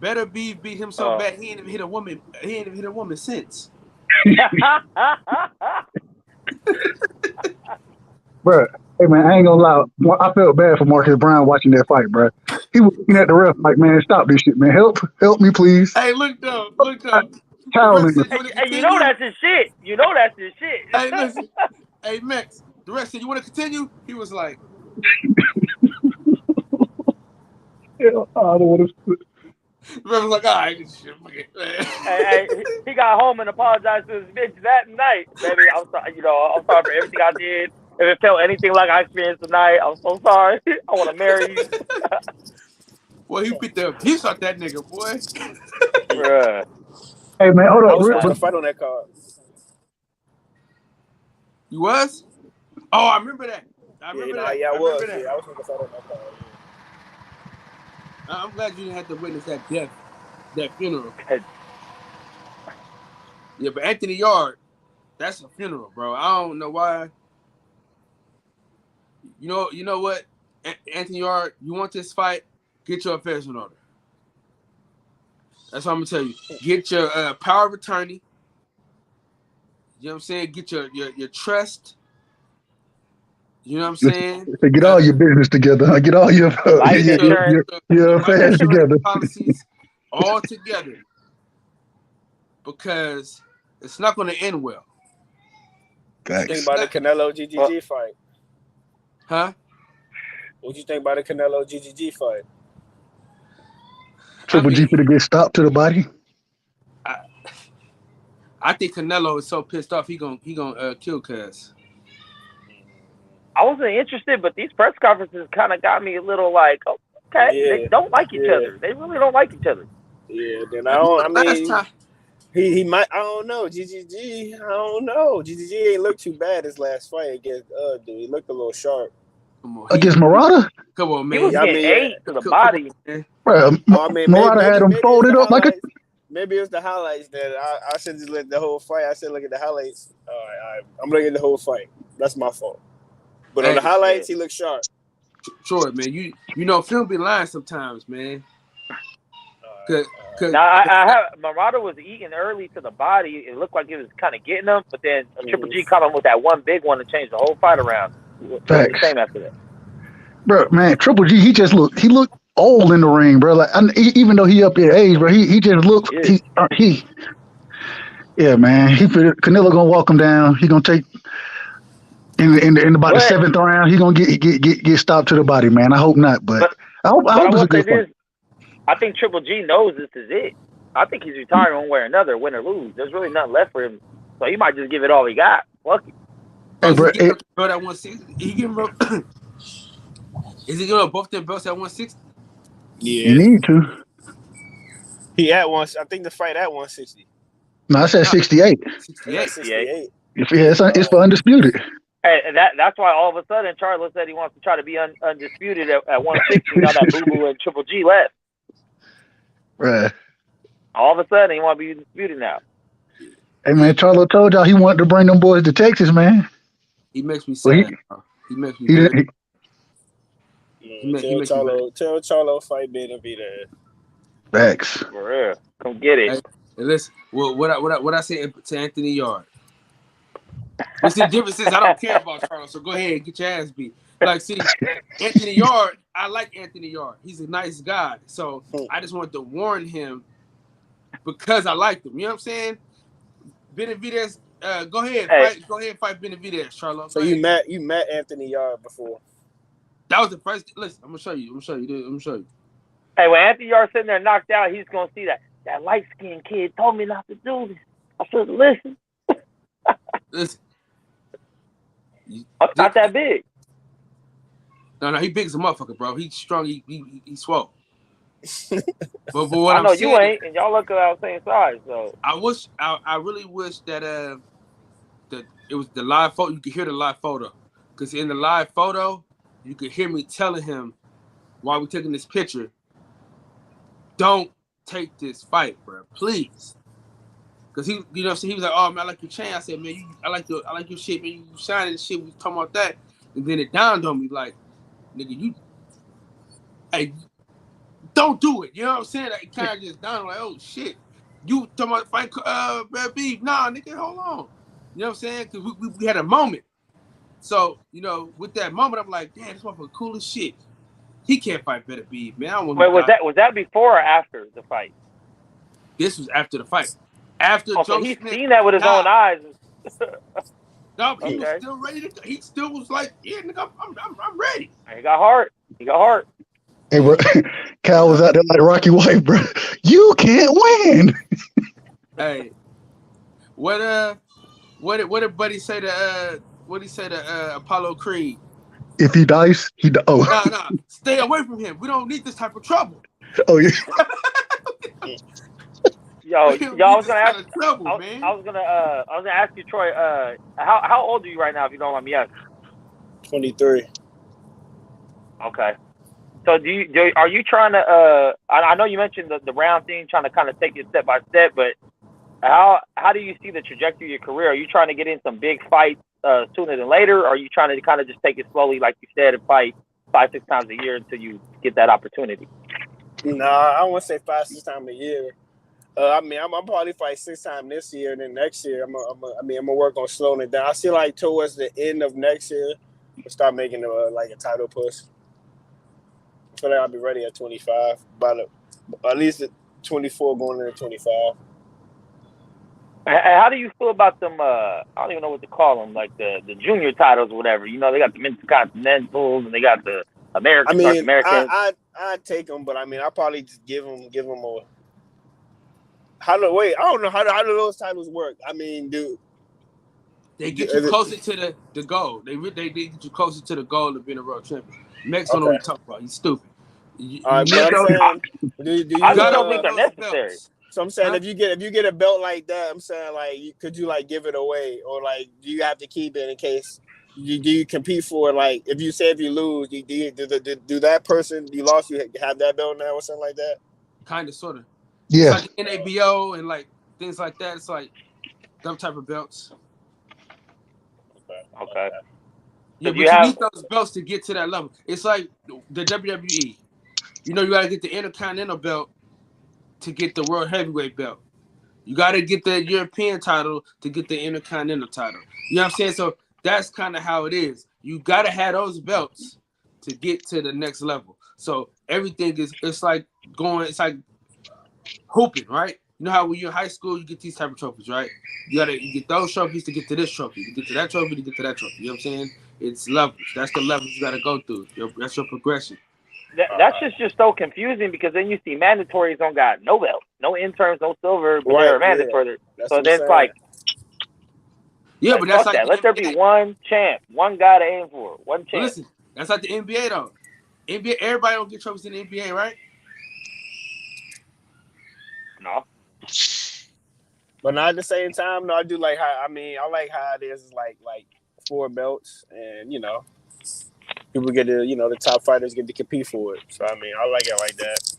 Better Be beat him so bad he ain't even hit a woman. He ain't even hit a woman since. Bro. Hey man, I ain't gonna lie. I felt bad for Marcus Brown watching that fight, bro. He was looking at the ref like, man, stop this shit, man. Help me, please. Hey, look though. Toweling. And you know that's his shit. Hey, listen. Hey, Max. The rest said, you want to continue? He was like, I don't want to. the ref was like, all right, shit, Hey, he got home and apologized to his bitch that night. Baby, I'm sorry. I'm sorry for everything I did. If it felt anything like I experienced tonight, I'm so sorry. I want to marry you. Boy, he beat the piece out that nigga, boy. Bruh. Hey man, hold I on. was supposed to fight on that card. You was? Oh, I remember that. I was. Yeah, I was supposed to fight on that card. I'm glad you didn't have to witness that funeral. Yeah, but Anthony Yard, that's a funeral, bro. I don't know why. You know what? Anthony Yard, you want this fight? Get your affairs in order. That's what I'm gonna tell you. Get your power of attorney. You know what I'm saying? Get your trust. You know what I'm saying? Get all your business together. Get all your affairs together. Policies all together. Because it's not going to end well. What you think about the Canelo GGG fight? Huh? What you think about the Canelo GGG fight? Triple G to get stopped to the body. I think Canelo is so pissed off he gonna kill Cuz. I wasn't interested, but these press conferences kind of got me a little like, okay, they don't like each other. They really don't like each other. Yeah, then he might. I don't know. GGG. I don't know. GGG ain't look too bad his last fight against dude. He looked a little sharp. Against Murata? Come on, man. He was getting ate to the body. Bro, Murata had him folded up like a. Maybe it was the highlights that I should just look the whole fight. I should look at the highlights. All right. I'm looking at the whole fight. That's my fault. But on the highlights, he looked sharp. Troy, man, you know film be lying sometimes, man. Murata was eating early to the body. It looked like it was kind of getting him, but then Triple G caught him with that one big one to change the whole fight around. The same after that. Bro, man, Triple G, he looked old in the ring, bro. Like even though he up in age, bro, he just looks yeah, man. Canelo gonna walk him down. He gonna take in about the 7th round. He gonna get stopped to the body, man. I hope not, but I hope it's a good fight. I think Triple G knows this is it. I think he's retiring one way or another, win or lose. There's really nothing left for him, so he might just give it all he got. Fuck it. Hey, bro, that 160. Is he giving both their belts at 160? Yeah. You need to. He at once. I think the fight at 160. No, I said Nah, 68. It's at 68. 68. It's for undisputed. Hey, that's why all of a sudden Charlo said he wants to try to be undisputed at 160 now that Boo Boo and Triple G left. Right. All of a sudden he want to be undisputed now. Hey man, Charlo told y'all he wanted to bring them boys to Texas, man. He makes me Well, sad. Bro. He makes me he very. didn't. Tell Charlo fight bid and be there. Facts. For real. Come get it. Hey, listen, what I say to Anthony Yard. What's the difference is I don't care about Charlo, so go ahead and get your ass beat. Like, see, Anthony Yard, I like Anthony Yard. He's a nice guy. So I just wanted to warn him because I liked him. You know what I'm saying? Benavidez, go ahead, fight Benavidez, Charlo. So you met Anthony Yard before. That was the first. Listen, I'm gonna show you. Hey, when Anthony Yard's sitting there knocked out, he's gonna see that light skinned kid told me not to do this. I should listen. Listen. I'm not that big. No, he big as a motherfucker, bro. He's strong. He swole. but what I know I'm saying, you ain't, and y'all look about the same size. So I really wish that that it was the live photo. You could hear the live photo, because in the live photo, you could hear me telling him while we're taking this picture, don't take this fight, bro, please. Cause he, you know, so he was like, "Oh man, I like your chain." I said, "Man, I like your shit, man. You shining and shit." We was talking about that, and then it dawned on me, like, "Nigga, hey, don't do it." You know what I'm saying? Like, it kind of just dawned, like, "Oh shit, you talking about fight, beef? Nah, nigga, hold on." You know what I'm saying? Cause we had a moment. So you know, with that moment, I'm like, "Damn, this motherfucker cool as shit. He can't fight better beef, man." I don't want. Wait, was that before or after the fight? This was after the fight. After Joe so he's Smith seen that with his own eyes. No, he was still ready to. He still was like, "Yeah, nigga, I'm ready." He got heart. Hey, bro, Cal was out there like Rocky White, bro. You can't win. Hey, what did Buddy say to what he say to Apollo Creed? If he dies, he die. Oh, Nah, stay away from him. We don't need this type of trouble. Oh yeah. Yo, I was gonna ask. Trouble, I was gonna ask you, Troy. How old are you right now, if you don't let me ask? 23. Okay. So are you trying to? I know you mentioned the round thing, trying to kind of take it step by step, but how do you see the trajectory of your career? Are you trying to get in some big fights sooner than later, or are you trying to kind of just take it slowly, like you said, and fight 5-6 times a year until you get that opportunity? Nah, I won't say 5-6 times a year. I'm probably fight 6 times this year, and then next year I'm gonna work on slowing it down. I see like towards the end of next year, we'll start making like a title push. I feel like I'll be ready at 25, at least at 24 going into 25. And how do you feel about them? I don't even know what to call them, like the junior titles or whatever. You know, they got the Intercontinentals and they got the American. I take them, but I probably just give them a. I don't know how do those titles work. Dude, they get you closer to the goal. They get you closer to the goal of being a world champion. Max don't know what you're talking about. He's stupid. I don't think they're necessary. So I'm saying if you get a belt like that, I'm saying like could you like give it away, or like do you have to keep it in case do you compete for, like if you lose, do that person you lost, you have that belt now or something like that? Kind of, sort of. Yeah. It's like NABO and like things like that. It's like them type of belts. Okay. Yeah, but you need those belts to get to that level. It's like the WWE. You know, you got to get the Intercontinental belt to get the World Heavyweight belt. You got to get the European title to get the Intercontinental title. You know what I'm saying? So that's kind of how it is. You got to have those belts to get to the next level. So everything it's like hooping, right? You know how when you're in high school, you get these type of trophies, right? You get those trophies to get to this trophy. You get to that trophy to get to that trophy. You know what I'm saying? It's levels. That's the levels you got to go through. That's your progression. That's just so confusing, because then you see mandatories don't got no belt, no interns, no silver, but they're mandatory. Yeah. So then it's like, but that's like let there be one champ, one guy to aim for, one champ. Listen, that's like the NBA though. NBA, everybody don't get trophies in the NBA, right? No. But not at the same time, no, I do like how I like how it is like 4 belts, and people get to the top fighters get to compete for it. So I mean, I like it like that.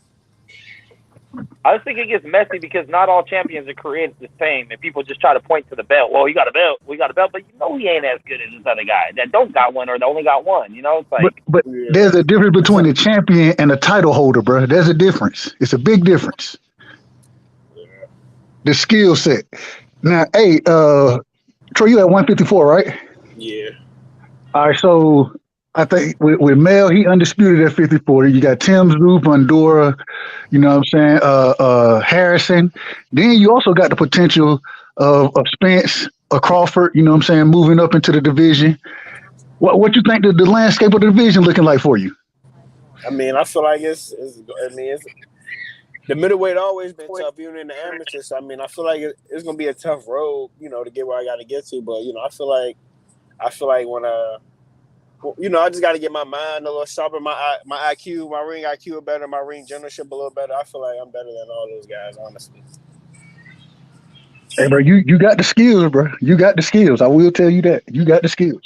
I just think it gets messy because not all champions are created the same, and people just try to point to the belt. Well, he got a belt, we got a belt, but he ain't as good as this other guy that don't got one or that only got one. It's like. But there's a difference between a champion and a title holder, bro. There's a difference. It's a big difference. The skill set. Now, hey, Troy, you at 154, right? Yeah. All right, so I think with Mel, he undisputed at 54. You got Tim Zoop, Pandora, you know what I'm saying, Harrison. Then you also got the potential of Spence, Crawford, you know what I'm saying, moving up into the division. What you think the landscape of the division looking like for you? I mean, I feel like it's the middleweight always been tough, even in the amateurs. So, I mean, I feel like it's gonna be a tough road, to get where I got to get to. But I feel like when I just got to get my mind a little sharper, my IQ, my ring IQ better, my ring generalship a little better. I feel like I'm better than all those guys, honestly. Hey, bro, you got the skills, bro. You got the skills. I will tell you that. You got the skills.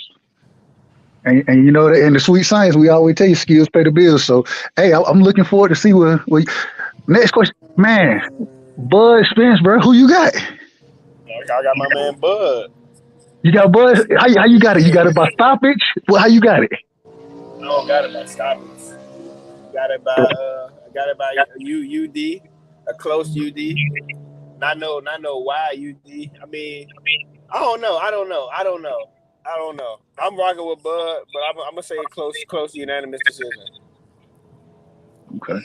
And in the sweet science, we always tell you skills pay the bills. So, hey, I'm looking forward to see what next question. Man, Bud Spence, bro, who you got? I got my man Bud. You got Bud? How you got it? You got it by stoppage? Well, how you got it? I don't got it by stoppage. I got it by UD, a close UD. Not no wide UD. I mean, I don't know. I'm rocking with Bud, but I'm gonna say a close unanimous decision. Okay.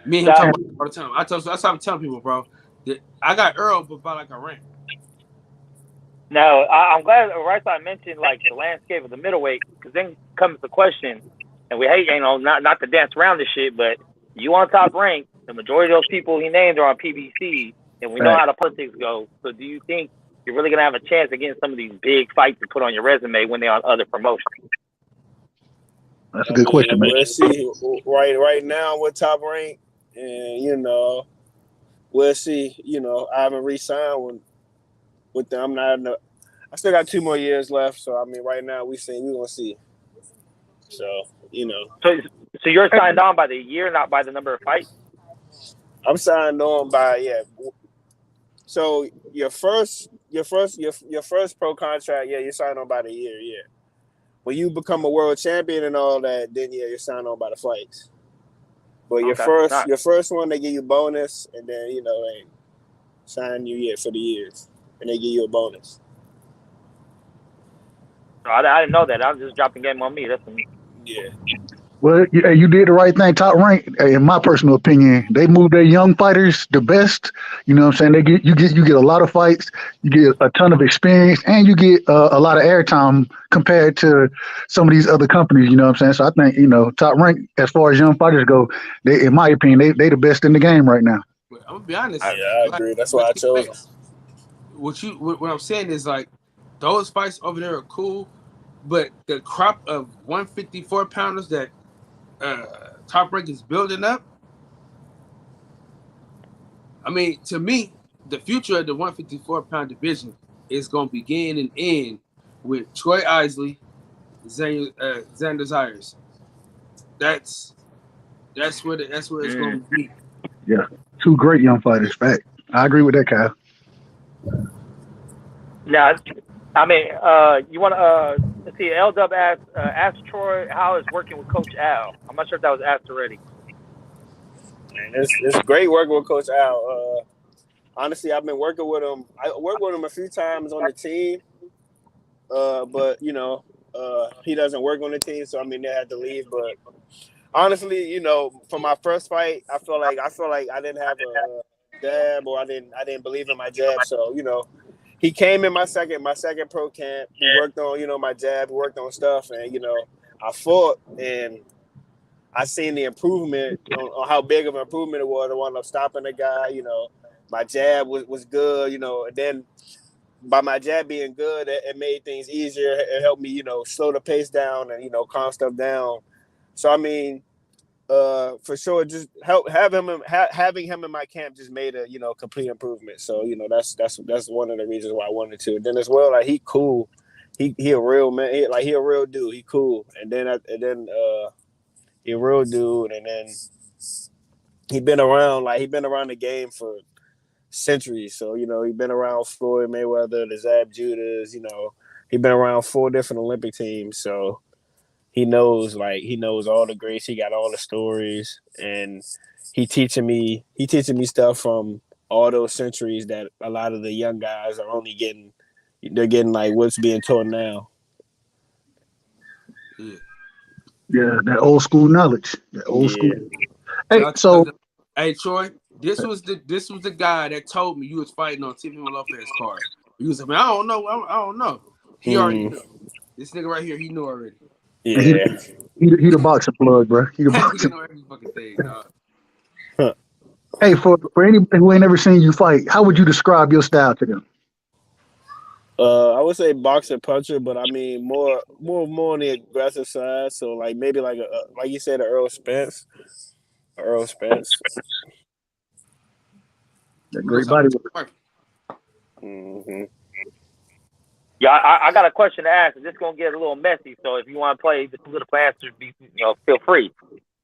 Me and him talk about it all the time. That's how I'm telling people, bro. That I got Earl, but by like a rank. No, I'm glad Rightside mentioned like the landscape of the middleweight, because then comes the question, and we hate not to dance around this shit, but you on Top Rank, the majority of those people he named are on PBC, and we know how the politics go. So do you think you're really gonna have a chance of getting some of these big fights to put on your resume when they're on other promotions? That's a good question, man. We'll see. Right now with Top Rank, and we'll see. I haven't re-signed with them. I still got 2 more years left. So I mean, right now we're gonna see. So So you're signed on by the year, not by the number of fights. I'm signed on by So your first pro contract, you're signed on by the year, yeah. When you become a world champion and all that, then you're signed on by the fights. But your first one, they give you bonus, and then they sign you for the years, and they give you a bonus. I didn't know that. I was just dropping game on me. That's me. Yeah. Well, you did the right thing. Top Rank, in my personal opinion, they move their young fighters the best. You know what I'm saying? You get a lot of fights, you get a ton of experience, and you get a lot of airtime compared to some of these other companies. You know what I'm saying? So I think Top Rank, as far as young fighters go, they, in my opinion, they the best in the game right now. I'm gonna be honest. I agree. That's why I chose them. What I'm saying is like those fights over there are cool, but the crop of 154 pounders that Top Rank is building up. I mean, to me, the future of the 154-pound division is going to begin and end with Troy Isley, Xander Zayas. That's where it's going to be. Yeah, 2 great young fighters. Fact, I agree with that, Kyle. Now, I mean, you want to let's see. L-Dub asked Troy how is working with Coach Al. I'm not sure if that was asked already. Man, it's great working with Coach Al. Honestly, I've been working with him. I worked with him a few times on the team, but he doesn't work on the team, so I mean they had to leave. But honestly, for my first fight, I feel like I didn't have a jab, or I didn't believe in my jab. So he came in my second pro camp. He worked on my jab, worked on stuff, and I fought, and I seen the improvement on how big of an improvement it was. I wound up stopping the guy. My jab was good. And then by my jab being good, it made things easier. It helped me, slow the pace down and calm stuff down. So I mean, for sure, just having him in my camp just made a complete improvement. So that's one of the reasons why I wanted to. And then as well, like he cool, he a real man, he a real dude. He cool, and then he a real dude, and then he been around the game for centuries. So he been around Floyd Mayweather, the Zab Judas. He been around 4 different Olympic teams. So. He knows all the greats. He got all the stories, and he teaching me stuff from all those centuries that a lot of the young guys are only getting. They're getting like what's being taught now. Yeah, that old school knowledge. That old school. Hey, hey Troy, this was the guy that told me you was fighting on Tiffany Lopez's card. He was like, man, I don't know. He already knew. This nigga right here, he knew already. Yeah. He the boxing plug, bro. He the boxing. Every fucking thing, Hey, for anybody who ain't never seen you fight, how would you describe your style to them? I would say boxer puncher, but I mean more on the aggressive side. So like maybe like like you said, Earl Spence. That great body. Mm-hmm. Yeah, I got a question to ask. This is gonna get a little messy, so if you want to play the political answers, feel free.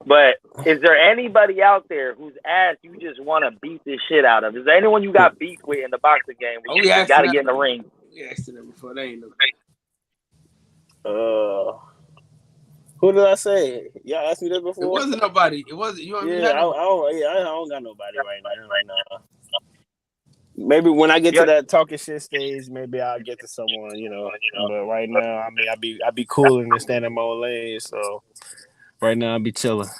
But is there anybody out there whose ass you just want to beat the shit out of? Is there anyone you got beef with in the boxing game? Where you got to get in the ring. We asked them before. They ain't no. Who did I say? Y'all asked me this before. It wasn't nobody. It wasn't you. I don't got nobody right now. Maybe when I get to that talking shit stage, maybe I'll get to someone, But right now, I mean, I be cool and stand in my own lane. So right now, I be chilling.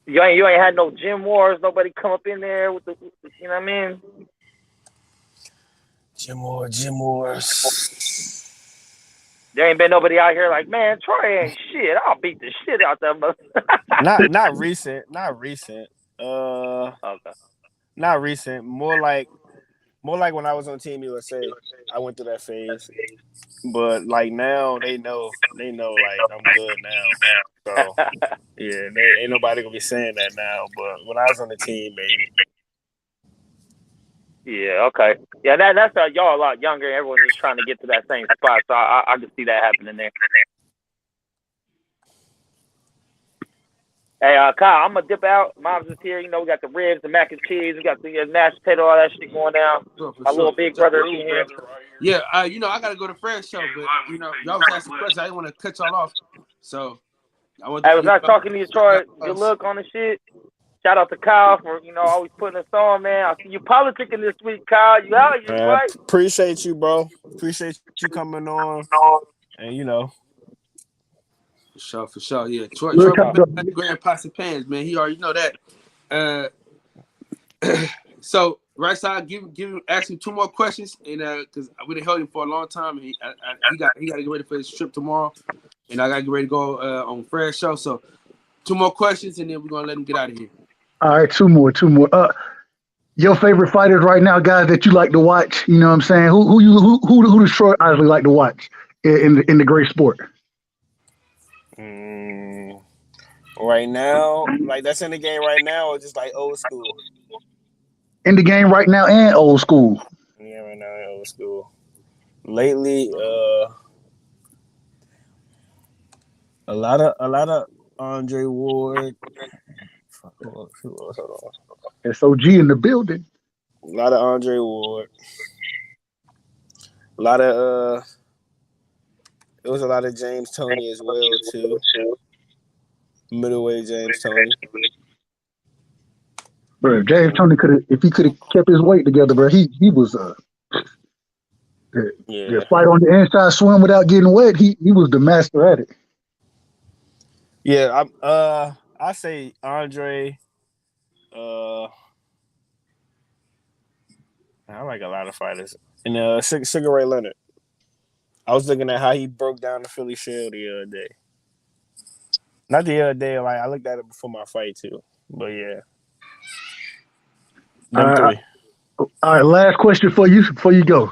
You ain't had no gym wars. Nobody come up in there with the you know what I mean? Gym wars. There ain't been nobody out here like, man, Troy ain't shit. I'll beat the shit out that mother. Not recent. Okay. Not recent. More like when I was on Team USA, I went through that phase. But like now, they know like I'm good now. So yeah, ain't nobody gonna be saying that now. But when I was on the team, maybe. Yeah. Okay. Yeah. That's y'all a lot younger. Everyone's just trying to get to that same spot. So I can see that happening there. Hey, Kyle, I'm gonna dip out. Mom's is here. We got the ribs, the mac and cheese. We got the mashed potato, all that shit going down. My little big brother in here. Yeah, I gotta go to Fred's show, but y'all was asking questions. I didn't want to cut y'all off, so I was nice talking to you, Troy. Good luck on the shit. Shout out to Kyle for always putting us on, man. I see you politicking this week, Kyle. You out here, right? Appreciate you, bro. Appreciate you coming on, and For sure, yeah. Troy Grand Pots and Pans, man. He already know that. So, right side, ask him 2 more questions, and because we done held him for a long time, and he got to get ready for his trip tomorrow, and I got to get ready to go on Fred's show. So, 2 more questions, and then we're gonna let him get out of here. All right, 2 more. Your favorite fighters right now, guys that you like to watch. You know what I'm saying? Who does Troy Isley like to watch in the great sport? Right now, like that's in the game right now, or just like old school? In the game right now and old school. Yeah, right now and old school. Lately, a lot of Andre Ward. Hold on. SOG in the building. A lot of Andre Ward. A lot of It was a lot of James Toney as well too. Middleweight James Toney. Bro, James Toney if he could have kept his weight together, bro, he was the fight on the inside swim without getting wet. He was the master at it. Yeah, I say Andre. I like a lot of fighters. And Sugar Ray Leonard. I was looking at how he broke down the Philly Shield the other day. Not the other day, like I looked at it before my fight too. But yeah. Them 3. All right, last question for you before you go.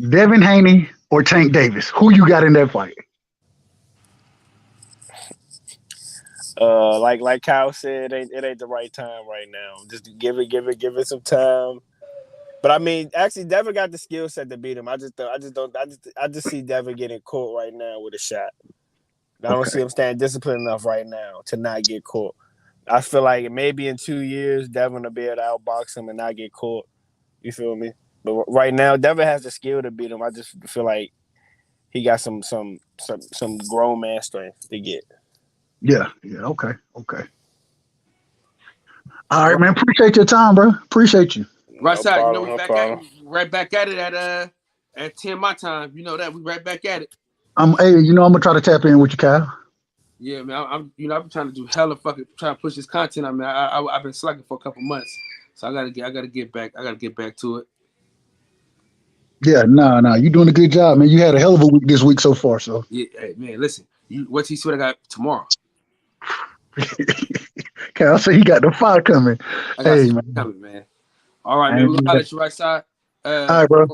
Devin Haney or Tank Davis? Who you got in that fight? Like Kyle said, it ain't the right time right now. Just give it some time. But I mean, actually, Devin got the skill set to beat him. I just see Devin getting caught right now with a shot. I don't see him staying disciplined enough right now to not get caught. I feel like maybe in 2 years, Devin will be able to outbox him and not get caught. You feel me? But right now, Devin has the skill to beat him. I just feel like he got some grown man strength to get. Yeah. Okay. All right, man. Appreciate your time, bro. Appreciate you. Right side, problem, we right back at it at 10 my time. You know that we right back at it. I'm gonna try to tap in with you, Kyle. Yeah, man. I've been trying to do hella fucking trying to push this content. I mean, I've been slacking for a couple months, so I gotta get back. I gotta get back to it. Yeah, nah. You doing a good job, man. You had a hell of a week this week so far. So Yeah, hey, man. Listen, what he what I got tomorrow? Kyle said he got the fire coming. I got Hey, some man. coming, man. All right, man. We're gonna let you right side. All right, bro.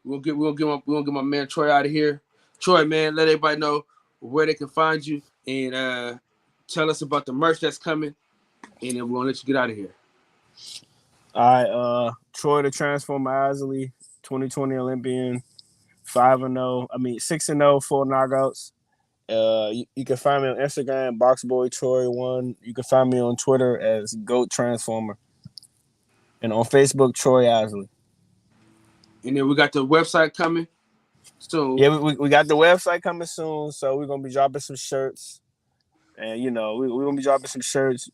We'll get my man Troy out of here. Troy, man, let everybody know where they can find you and tell us about the merch that's coming, and then we're gonna let you get out of here. All right, Troy the Transformer Isley, 2020 Olympian, 5-0. I mean 6-0, 4 knockouts. You can find me on Instagram, BoxBoyTroy1. You can find me on Twitter as Goat Transformer, and on Facebook, Troy Isley. And then we got the website coming soon. Yeah, we got the website coming soon, so we're gonna be dropping some shirts, and we're gonna be dropping some shirts,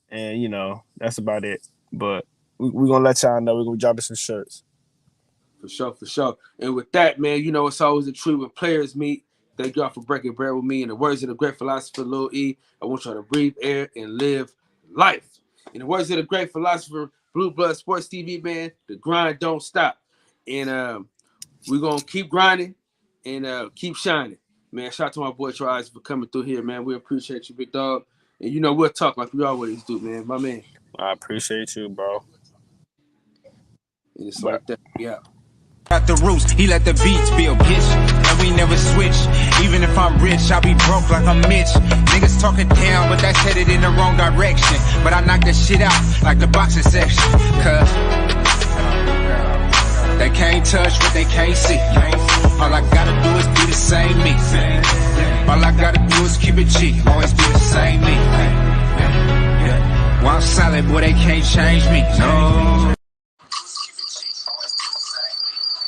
and that's about it. But we're gonna let y'all know we're gonna be dropping some shirts. For sure. And with that, man, it's always a treat when players meet. Thank y'all for breaking bread with me. In the words of the great philosopher Lil E, I want y'all to breathe air and live life. In the words of the great philosopher Blue Blood Sports TV, man, the grind don't stop. And we're going to keep grinding and keep shining. Man, shout out to my boy Troy Isley for coming through here, man. We appreciate you, big dog. And we'll talk like we always do, man. My man. I appreciate you, bro. And it's like that. Yeah. Got the roots, he let the beats build, bitch. And we never switch. Even if I'm rich, I'll be broke like I'm Mitch. Niggas talking down, but that's headed in the wrong direction. But I knock that shit out like the boxing section. Cause they can't touch what they can't see. All I gotta do is be the same me. All I gotta do is keep it G. Always be the same me. While I'm solid, boy, they can't change me. No.